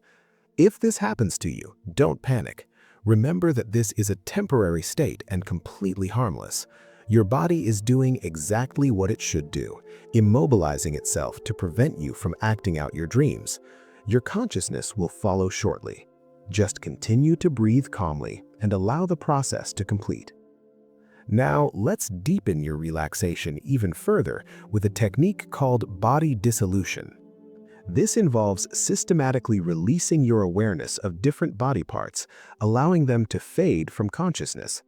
If this happens to you, don't panic. Remember that this is a temporary state and completely harmless. Your body is doing exactly what it should do, immobilizing itself to prevent you from acting out your dreams. Your consciousness will follow shortly. Just continue to breathe calmly and allow the process to complete. Now, let's deepen your relaxation even further with a technique called body dissolution. This involves systematically releasing your awareness of different body parts, allowing them to fade from consciousness.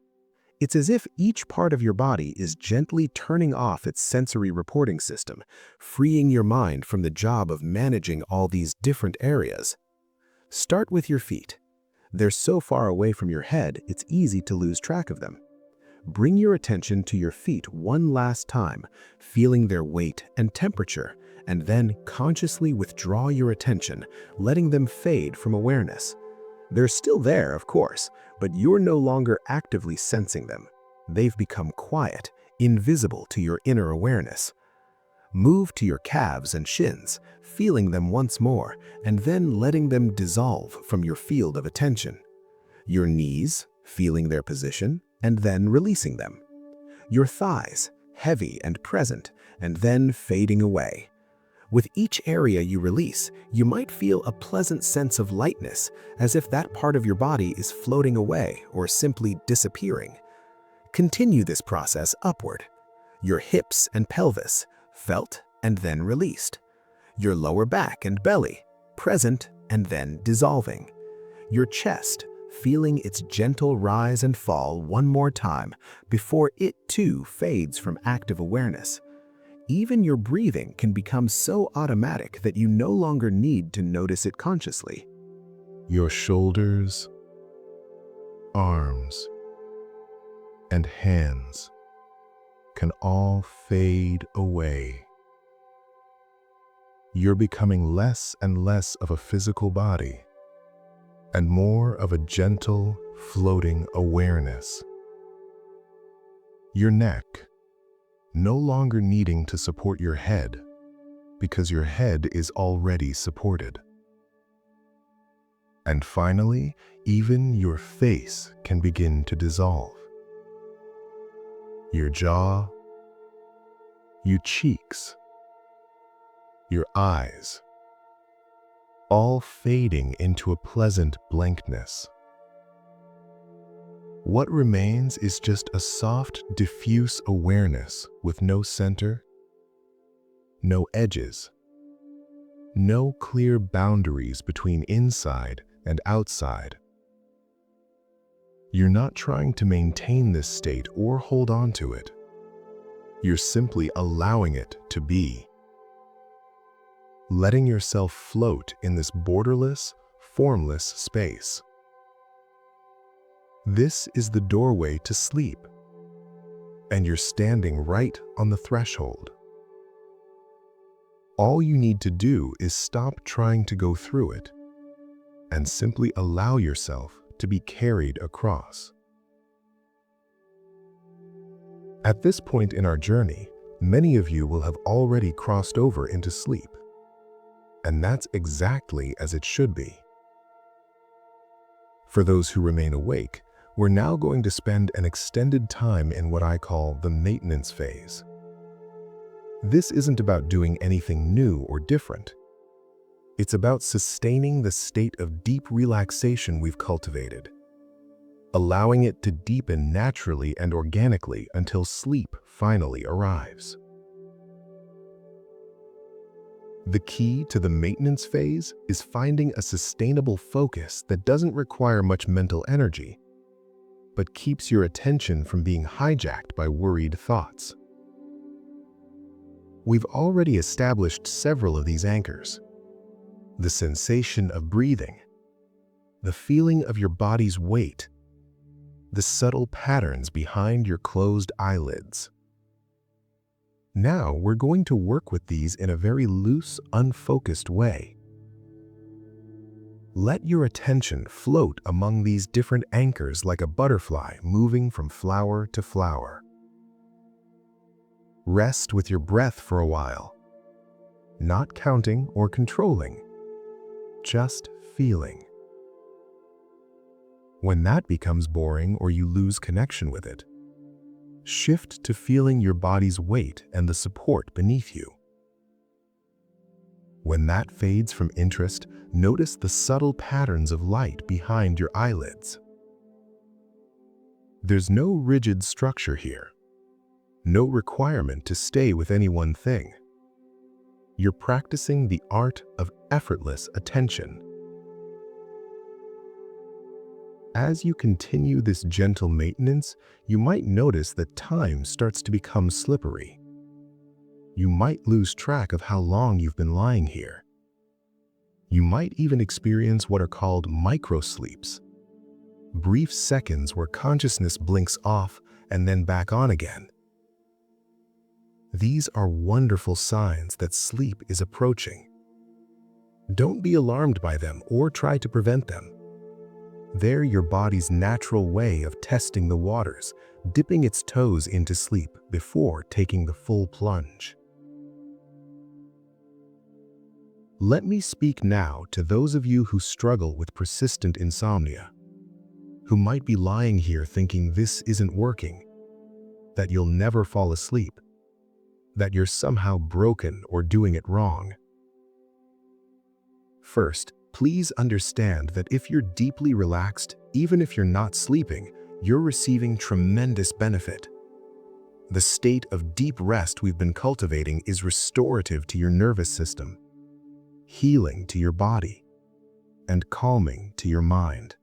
It's as if each part of your body is gently turning off its sensory reporting system, freeing your mind from the job of managing all these different areas. Start with your feet. They're so far away from your head, it's easy to lose track of them. Bring your attention to your feet one last time, feeling their weight and temperature, and then consciously withdraw your attention, letting them fade from awareness. They're still there, of course, but you're no longer actively sensing them. They've become quiet, invisible to your inner awareness. Move to your calves and shins, feeling them once more, and then letting them dissolve from your field of attention. Your knees, feeling their position, and then releasing them. Your thighs, heavy and present, and then fading away. With each area you release, you might feel a pleasant sense of lightness, as if that part of your body is floating away or simply disappearing. Continue this process upward. Your hips and pelvis, felt and then released. Your lower back and belly, present and then dissolving. Your chest, feeling its gentle rise and fall one more time before it too fades from active awareness. Even your breathing can become so automatic that you no longer need to notice it consciously. Your shoulders, arms, and hands can all fade away. You're becoming less and less of a physical body and more of a gentle, floating awareness. Your neck, no longer needing to support your head because your head is already supported. And finally, even your face can begin to dissolve. Your jaw, your cheeks, your eyes, all fading into a pleasant blankness. What remains is just a soft, diffuse awareness with no center, no edges, no clear boundaries between inside and outside. You're not trying to maintain this state or hold on to it. You're simply allowing it to be. Letting yourself float in this borderless, formless space. This is the doorway to sleep, and you're standing right on the threshold. All you need to do is stop trying to go through it and simply allow yourself to be carried across. At this point in our journey, many of you will have already crossed over into sleep, and that's exactly as it should be. For those who remain awake, we're now going to spend an extended time in what I call the maintenance phase. This isn't about doing anything new or different. It's about sustaining the state of deep relaxation we've cultivated, allowing it to deepen naturally and organically until sleep finally arrives. The key to the maintenance phase is finding a sustainable focus that doesn't require much mental energy, but keeps your attention from being hijacked by worried thoughts. We've already established several of these anchors. The sensation of breathing, the feeling of your body's weight, the subtle patterns behind your closed eyelids. Now we're going to work with these in a very loose, unfocused way. Let your attention float among these different anchors like a butterfly moving from flower to flower. Rest with your breath for a while, not counting or controlling, just feeling. When that becomes boring or you lose connection with it, shift to feeling your body's weight and the support beneath you. When that fades from interest, notice the subtle patterns of light behind your eyelids. There's no rigid structure here, no requirement to stay with any one thing. You're practicing the art of effortless attention. As you continue this gentle maintenance, you might notice that time starts to become slippery. You might lose track of how long you've been lying here. You might even experience what are called microsleeps, brief seconds where consciousness blinks off and then back on again. These are wonderful signs that sleep is approaching. Don't be alarmed by them or try to prevent them. They're your body's natural way of testing the waters, dipping its toes into sleep before taking the full plunge. Let me speak now to those of you who struggle with persistent insomnia, who might be lying here thinking this isn't working, that you'll never fall asleep, that you're somehow broken or doing it wrong. First, please understand that if you're deeply relaxed, even if you're not sleeping, you're receiving tremendous benefit. The state of deep rest we've been cultivating is restorative to your nervous system, healing to your body, and calming to your mind.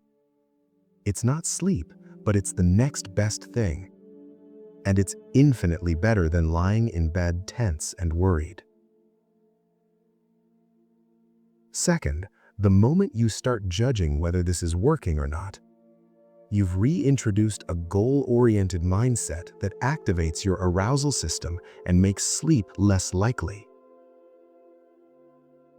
It's not sleep, but it's the next best thing. And it's infinitely better than lying in bed tense and worried. Second, The moment you start judging whether this is working or not, you've reintroduced a goal-oriented mindset that activates your arousal system and makes sleep less likely.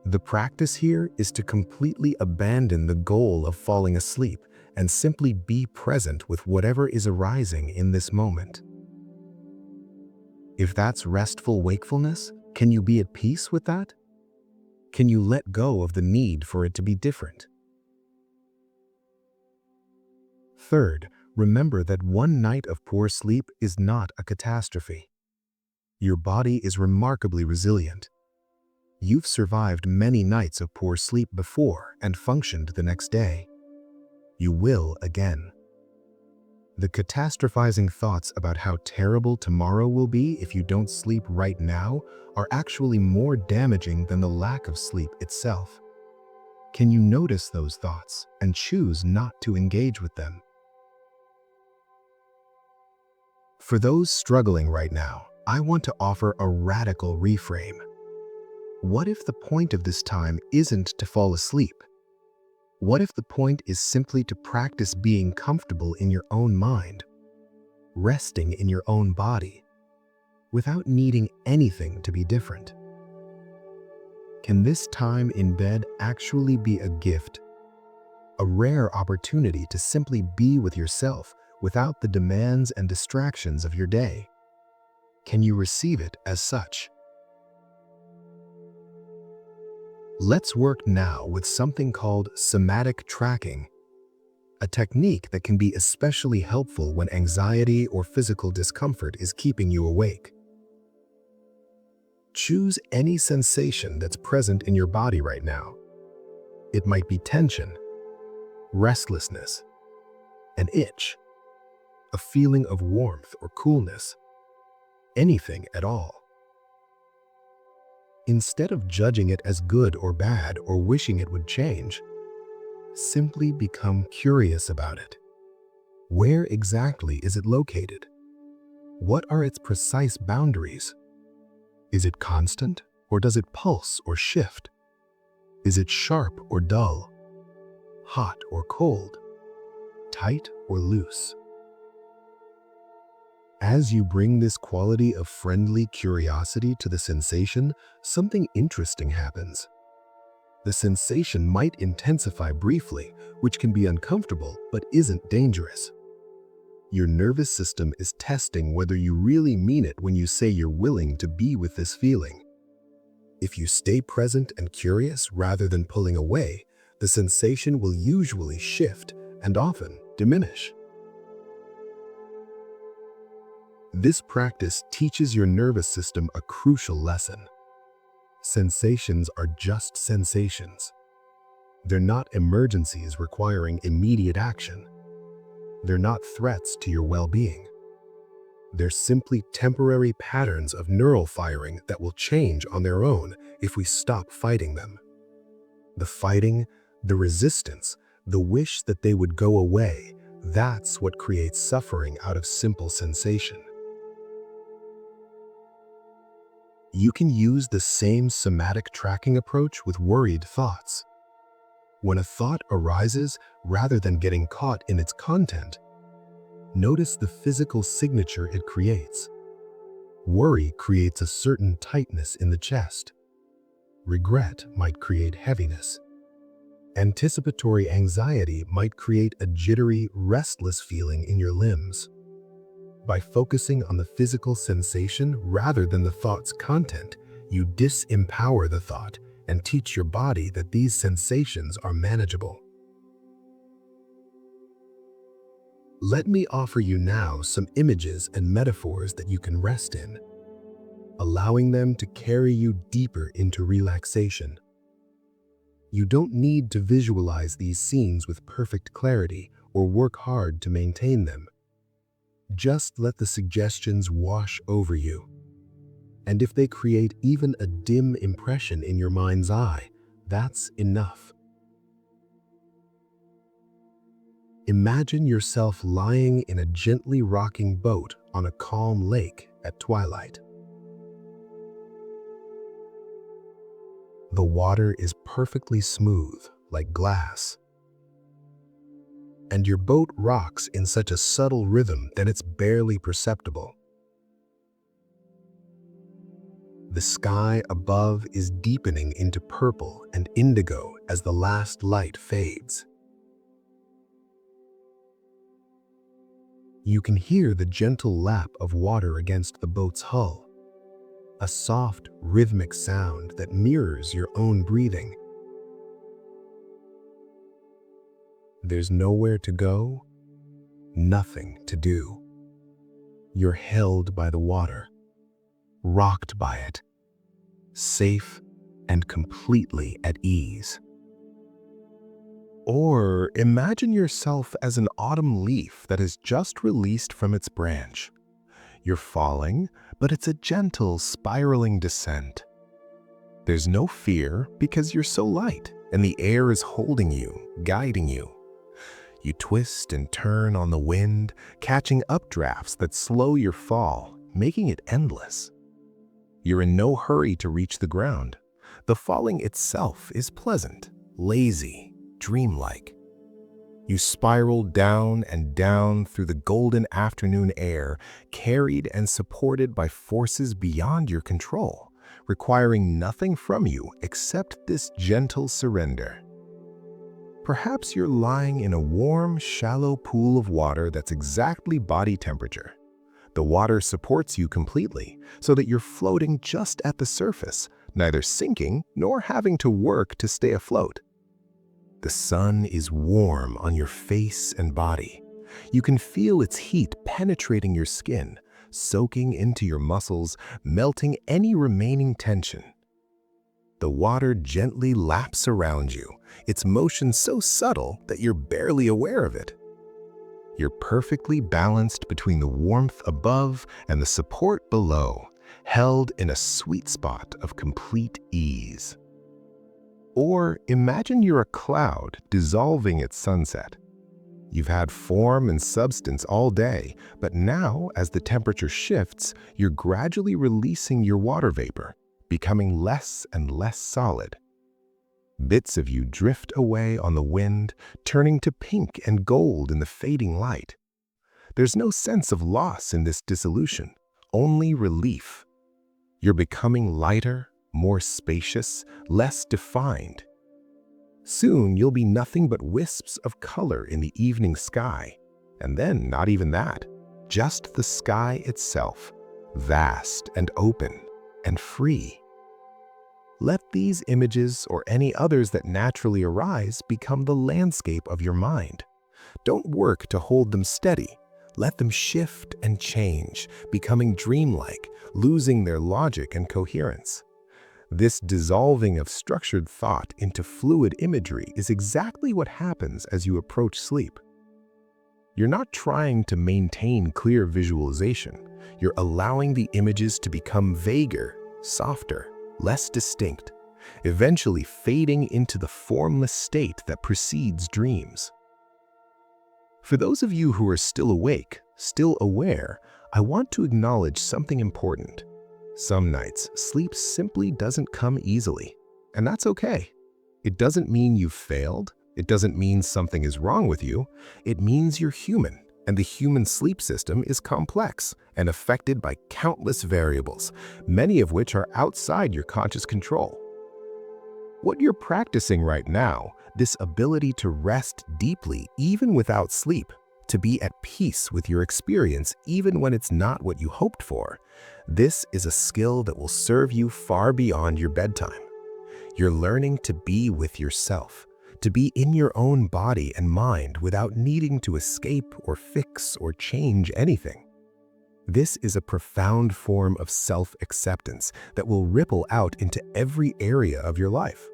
The practice here is to completely abandon the goal of falling asleep and simply be present with whatever is arising in this moment. If that's restful wakefulness, can you be at peace with that? Can you let go of the need for it to be different? Third, remember that one night of poor sleep is not a catastrophe. Your body is remarkably resilient. You've survived many nights of poor sleep before and functioned the next day. You will again. The catastrophizing thoughts about how terrible tomorrow will be if you don't sleep right now are actually more damaging than the lack of sleep itself. Can you notice those thoughts and choose not to engage with them? For those struggling right now, I want to offer a radical reframe. What if the point of this time isn't to fall asleep? What if the point is simply to practice being comfortable in your own mind, resting in your own body, without needing anything to be different? Can this time in bed actually be a gift, a rare opportunity to simply be with yourself without the demands and distractions of your day? Can you receive it as such? Let's work now with something called somatic tracking, a technique that can be especially helpful when anxiety or physical discomfort is keeping you awake. Choose any sensation that's present in your body right now. It might be tension, restlessness, an itch, a feeling of warmth or coolness, anything at all. Instead of judging it as good or bad or wishing it would change, simply become curious about it. Where exactly is it located? What are its precise boundaries? Is it constant, or does it pulse or shift? Is it sharp or dull? Hot or cold? Tight or loose? As you bring this quality of friendly curiosity to the sensation, something interesting happens. The sensation might intensify briefly, which can be uncomfortable but isn't dangerous. Your nervous system is testing whether you really mean it when you say you're willing to be with this feeling. If you stay present and curious rather than pulling away, the sensation will usually shift and often diminish. This practice teaches your nervous system a crucial lesson. Sensations are just sensations. They're not emergencies requiring immediate action. They're not threats to your well-being. They're simply temporary patterns of neural firing that will change on their own if we stop fighting them. The fighting, the resistance, the wish that they would go away, that's what creates suffering out of simple sensation. You can use the same somatic tracking approach with worried thoughts. When a thought arises, rather than getting caught in its content, notice the physical signature it creates. Worry creates a certain tightness in the chest. Regret might create heaviness. Anticipatory anxiety might create a jittery, restless feeling in your limbs. By focusing on the physical sensation rather than the thought's content, you disempower the thought and teach your body that these sensations are manageable. Let me offer you now some images and metaphors that you can rest in, allowing them to carry you deeper into relaxation. You don't need to visualize these scenes with perfect clarity or work hard to maintain them. Just let the suggestions wash over you. And if they create even a dim impression in your mind's eye, that's enough. Imagine yourself lying in a gently rocking boat on a calm lake at twilight. The water is perfectly smooth, like glass. And your boat rocks in such a subtle rhythm that it's barely perceptible. The sky above is deepening into purple and indigo as the last light fades. You can hear the gentle lap of water against the boat's hull, a soft, rhythmic sound that mirrors your own breathing. There's nowhere to go, nothing to do. You're held by the water, rocked by it, safe and completely at ease. Or imagine yourself as an autumn leaf that has just released from its branch. You're falling, but it's a gentle, spiraling descent. There's no fear because you're so light, and the air is holding you, guiding you. You twist and turn on the wind, catching updrafts that slow your fall, making it endless. You're in no hurry to reach the ground. The falling itself is pleasant, lazy, dreamlike. You spiral down and down through the golden afternoon air, carried and supported by forces beyond your control, requiring nothing from you except this gentle surrender. Perhaps you're lying in a warm, shallow pool of water that's exactly body temperature. The water supports you completely, so that you're floating just at the surface, neither sinking nor having to work to stay afloat. The sun is warm on your face and body. You can feel its heat penetrating your skin, soaking into your muscles, melting any remaining tension. The water gently laps around you, its motion so subtle that you're barely aware of it. You're perfectly balanced between the warmth above and the support below, held in a sweet spot of complete ease. Or imagine you're a cloud dissolving at sunset. You've had form and substance all day, but now, as the temperature shifts, you're gradually releasing your water vapor, becoming less and less solid. Bits of you drift away on the wind, turning to pink and gold in the fading light. There's no sense of loss in this dissolution, only relief. You're becoming lighter, more spacious, less defined. Soon you'll be nothing but wisps of color in the evening sky, and then not even that, just the sky itself, vast and open and free. Let these images or any others that naturally arise become the landscape of your mind. Don't work to hold them steady. Let them shift and change, becoming dreamlike, losing their logic and coherence. This dissolving of structured thought into fluid imagery is exactly what happens as you approach sleep. You're not trying to maintain clear visualization. You're allowing the images to become vaguer, softer, less distinct, eventually fading into the formless state that precedes dreams. For those of you who are still awake, still aware, I want to acknowledge something important. Some nights, sleep simply doesn't come easily, and that's okay. It doesn't mean you've failed. It doesn't mean something is wrong with you. It means you're human, and the human sleep system is complex and affected by countless variables, many of which are outside your conscious control. What you're practicing right now, this ability to rest deeply even without sleep, to be at peace with your experience even when it's not what you hoped for, this is a skill that will serve you far beyond your bedtime. You're learning to be with yourself, to be in your own body and mind without needing to escape or fix or change anything. This is a profound form of self-acceptance that will ripple out into every area of your life.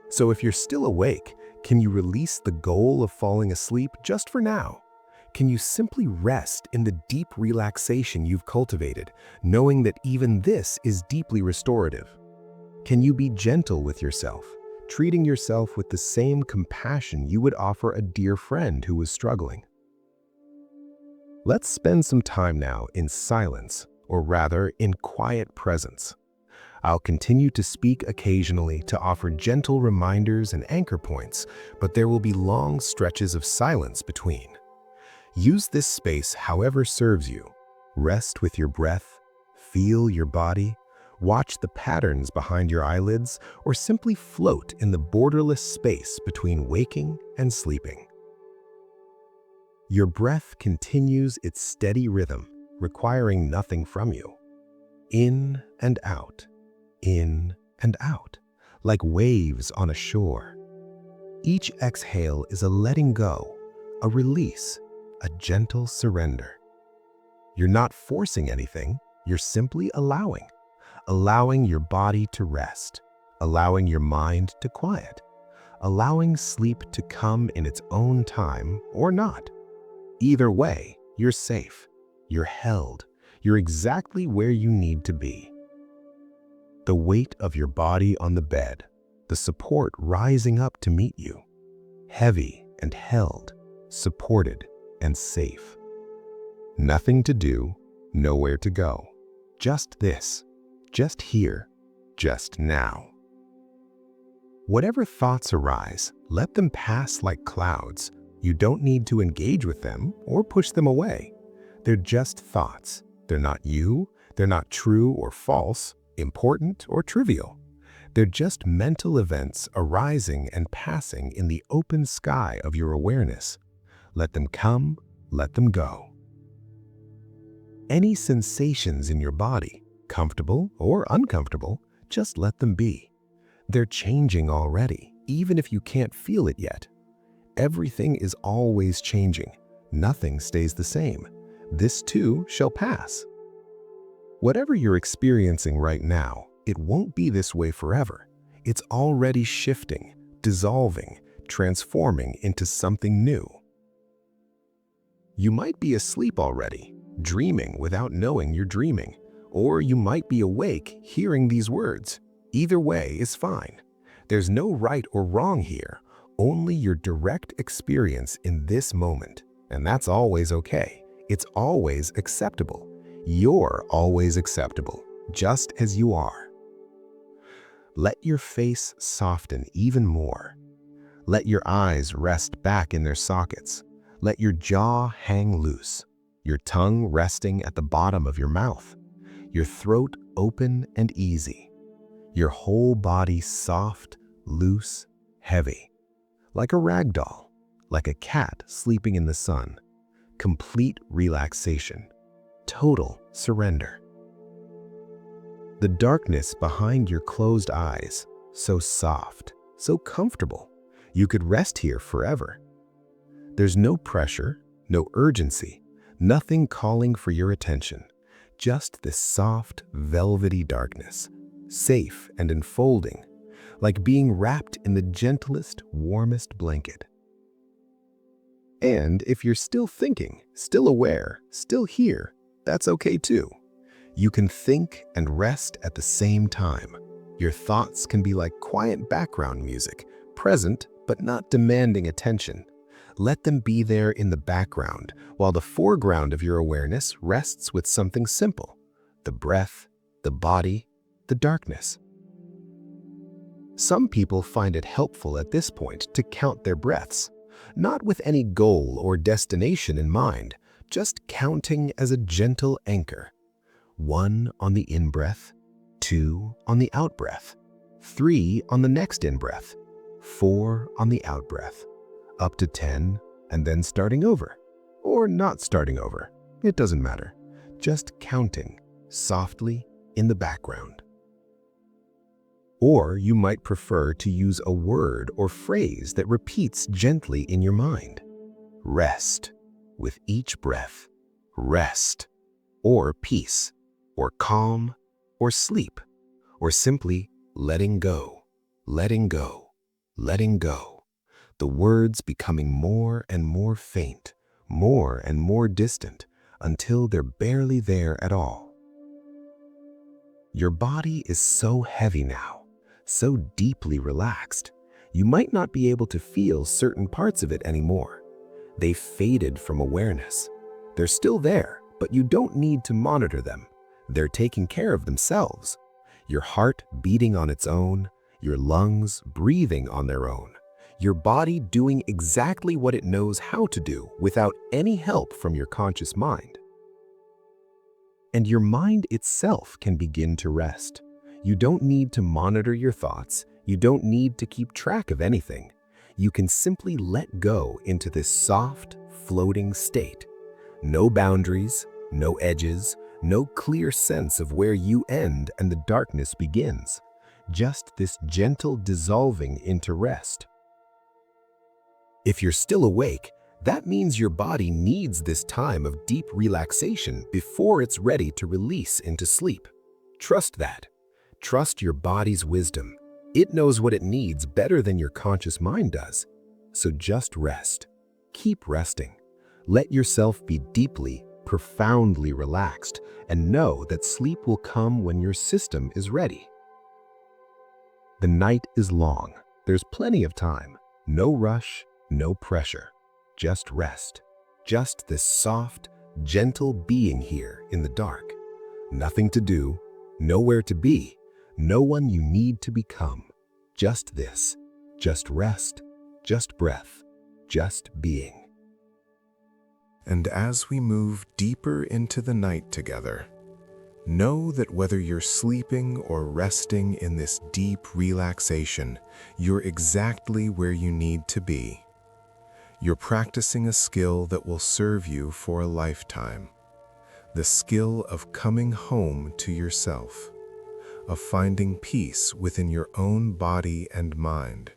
So if you're still awake, can you release the goal of falling asleep just for now? Can you simply rest in the deep relaxation you've cultivated, knowing that even this is deeply restorative? Can you be gentle with yourself, treating yourself with the same compassion you would offer a dear friend who was struggling? Let's spend some time now in silence, or rather in quiet presence. I'll continue to speak occasionally to offer gentle reminders and anchor points, but there will be long stretches of silence between. Use this space however serves you. Rest with your breath, feel your body, watch the patterns behind your eyelids, or simply float in the borderless space between waking and sleeping. Your breath continues its steady rhythm, requiring nothing from you. In and out, like waves on a shore. Each exhale is a letting go, a release, a gentle surrender. You're not forcing anything, you're simply allowing your body to rest, allowing your mind to quiet, allowing sleep to come in its own time or not. Either way, you're safe, you're held, you're exactly where you need to be. The weight of your body on the bed, the support rising up to meet you, heavy and held, supported and safe. Nothing to do, nowhere to go. Just this, just here, just now. Whatever thoughts arise, let them pass like clouds. You don't need to engage with them or push them away. They're just thoughts. They're not you, they're not true or false, important or trivial. They're just mental events arising and passing in the open sky of your awareness. Let them come, let them go. Any sensations in your body, comfortable or uncomfortable, just let them be. They're changing already, even if you can't feel it yet. Everything is always changing. Nothing stays the same. This too shall pass. Whatever you're experiencing right now, it won't be this way forever. It's already shifting, dissolving, transforming into something new. You might be asleep already, dreaming without knowing you're dreaming, or you might be awake hearing these words. Either way is fine. There's no right or wrong here, only your direct experience in this moment, and that's always okay. It's always acceptable. You're always acceptable, just as you are. Let your face soften even more. Let your eyes rest back in their sockets. Let your jaw hang loose, your tongue resting at the bottom of your mouth, your throat open and easy, your whole body soft, loose, heavy, like a rag doll, like a cat sleeping in the sun. Complete relaxation, total surrender. The darkness behind your closed eyes, so soft, so comfortable, you could rest here forever. There's no pressure, no urgency, nothing calling for your attention, just this soft, velvety darkness, safe and enfolding, like being wrapped in the gentlest, warmest blanket. And if you're still thinking, still aware, still here, that's okay too. You can think and rest at the same time. Your thoughts can be like quiet background music, present but not demanding attention. Let them be there in the background, while the foreground of your awareness rests with something simple: the breath, the body, the darkness. Some people find it helpful at this point to count their breaths, not with any goal or destination in mind, just counting as a gentle anchor. 1 on the in-breath, 2 on the out-breath, 3 on the next in-breath, 4 on the out-breath, up to 10, and then starting over, or not starting over. It doesn't matter. Just counting, softly, in the background. Or you might prefer to use a word or phrase that repeats gently in your mind. Rest, with each breath. Rest, or peace, or calm, or sleep, or simply letting go, letting go, letting go. The words becoming more and more faint, more and more distant, until they're barely there at all. Your body is so heavy now, so deeply relaxed, you might not be able to feel certain parts of it anymore. They've faded from awareness. They're still there, but you don't need to monitor them. They're taking care of themselves. Your heart beating on its own, your lungs breathing on their own, your body doing exactly what it knows how to do without any help from your conscious mind. And your mind itself can begin to rest. You don't need to monitor your thoughts. You don't need to keep track of anything. You can simply let go into this soft, floating state. No boundaries, no edges, no clear sense of where you end and the darkness begins. Just this gentle dissolving into rest. If you're still awake, that means your body needs this time of deep relaxation before it's ready to release into sleep. Trust that. Trust your body's wisdom. It knows what it needs better than your conscious mind does. So just rest. Keep resting. Let yourself be deeply, profoundly relaxed, and know that sleep will come when your system is ready. The night is long. There's plenty of time. No rush, no pressure. Just rest. Just this soft, gentle being here in the dark. Nothing to do, nowhere to be, no one you need to become. Just this. Just rest. Just breath. Just being. And as we move deeper into the night together, know that whether you're sleeping or resting in this deep relaxation, you're exactly where you need to be. You're practicing a skill that will serve you for a lifetime. The skill of coming home to yourself, of finding peace within your own body and mind,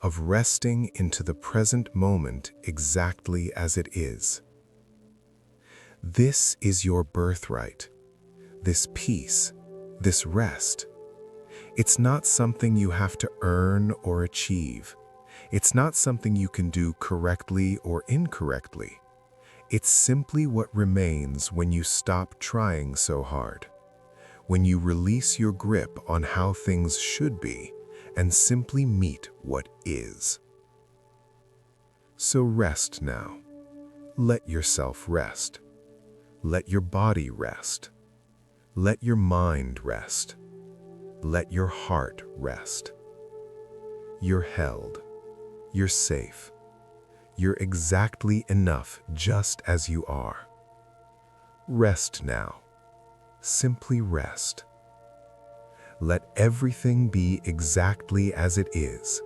of resting into the present moment exactly as it is. This is your birthright. This peace, this rest. It's not something you have to earn or achieve. It's not something you can do correctly or incorrectly. It's simply what remains when you stop trying so hard, when you release your grip on how things should be and simply meet what is. So rest now. Let yourself rest. Let your body rest. Let your mind rest. Let your heart rest. You're held. You're safe. You're exactly enough just as you are. Rest now. Simply rest. Let everything be exactly as it is.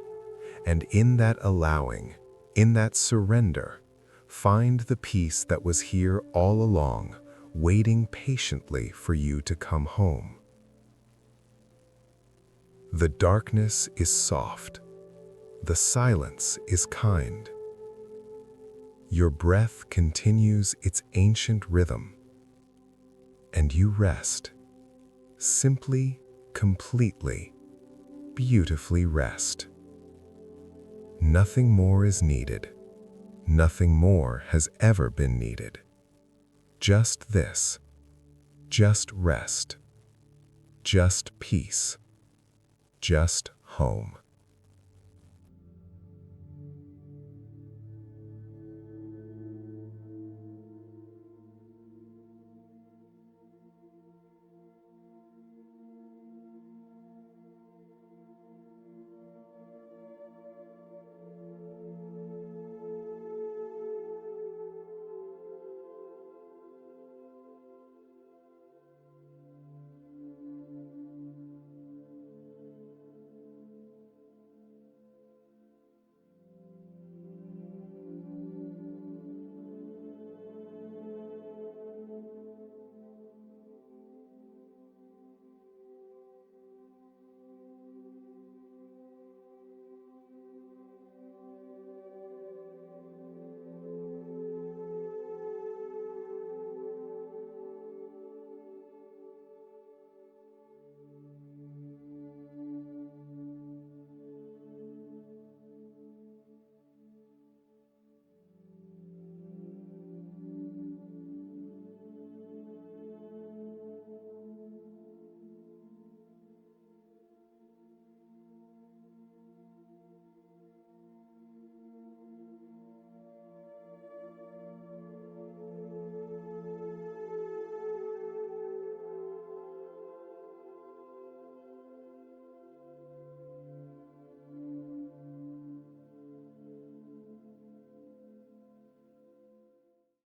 And in that allowing, in that surrender, find the peace that was here all along, waiting patiently for you to come home. The darkness is soft. The silence is kind. Your breath continues its ancient rhythm, and you rest. Simply, completely, beautifully rest. Nothing more is needed. Nothing more has ever been needed. Just this. Just rest. Just peace. Just home.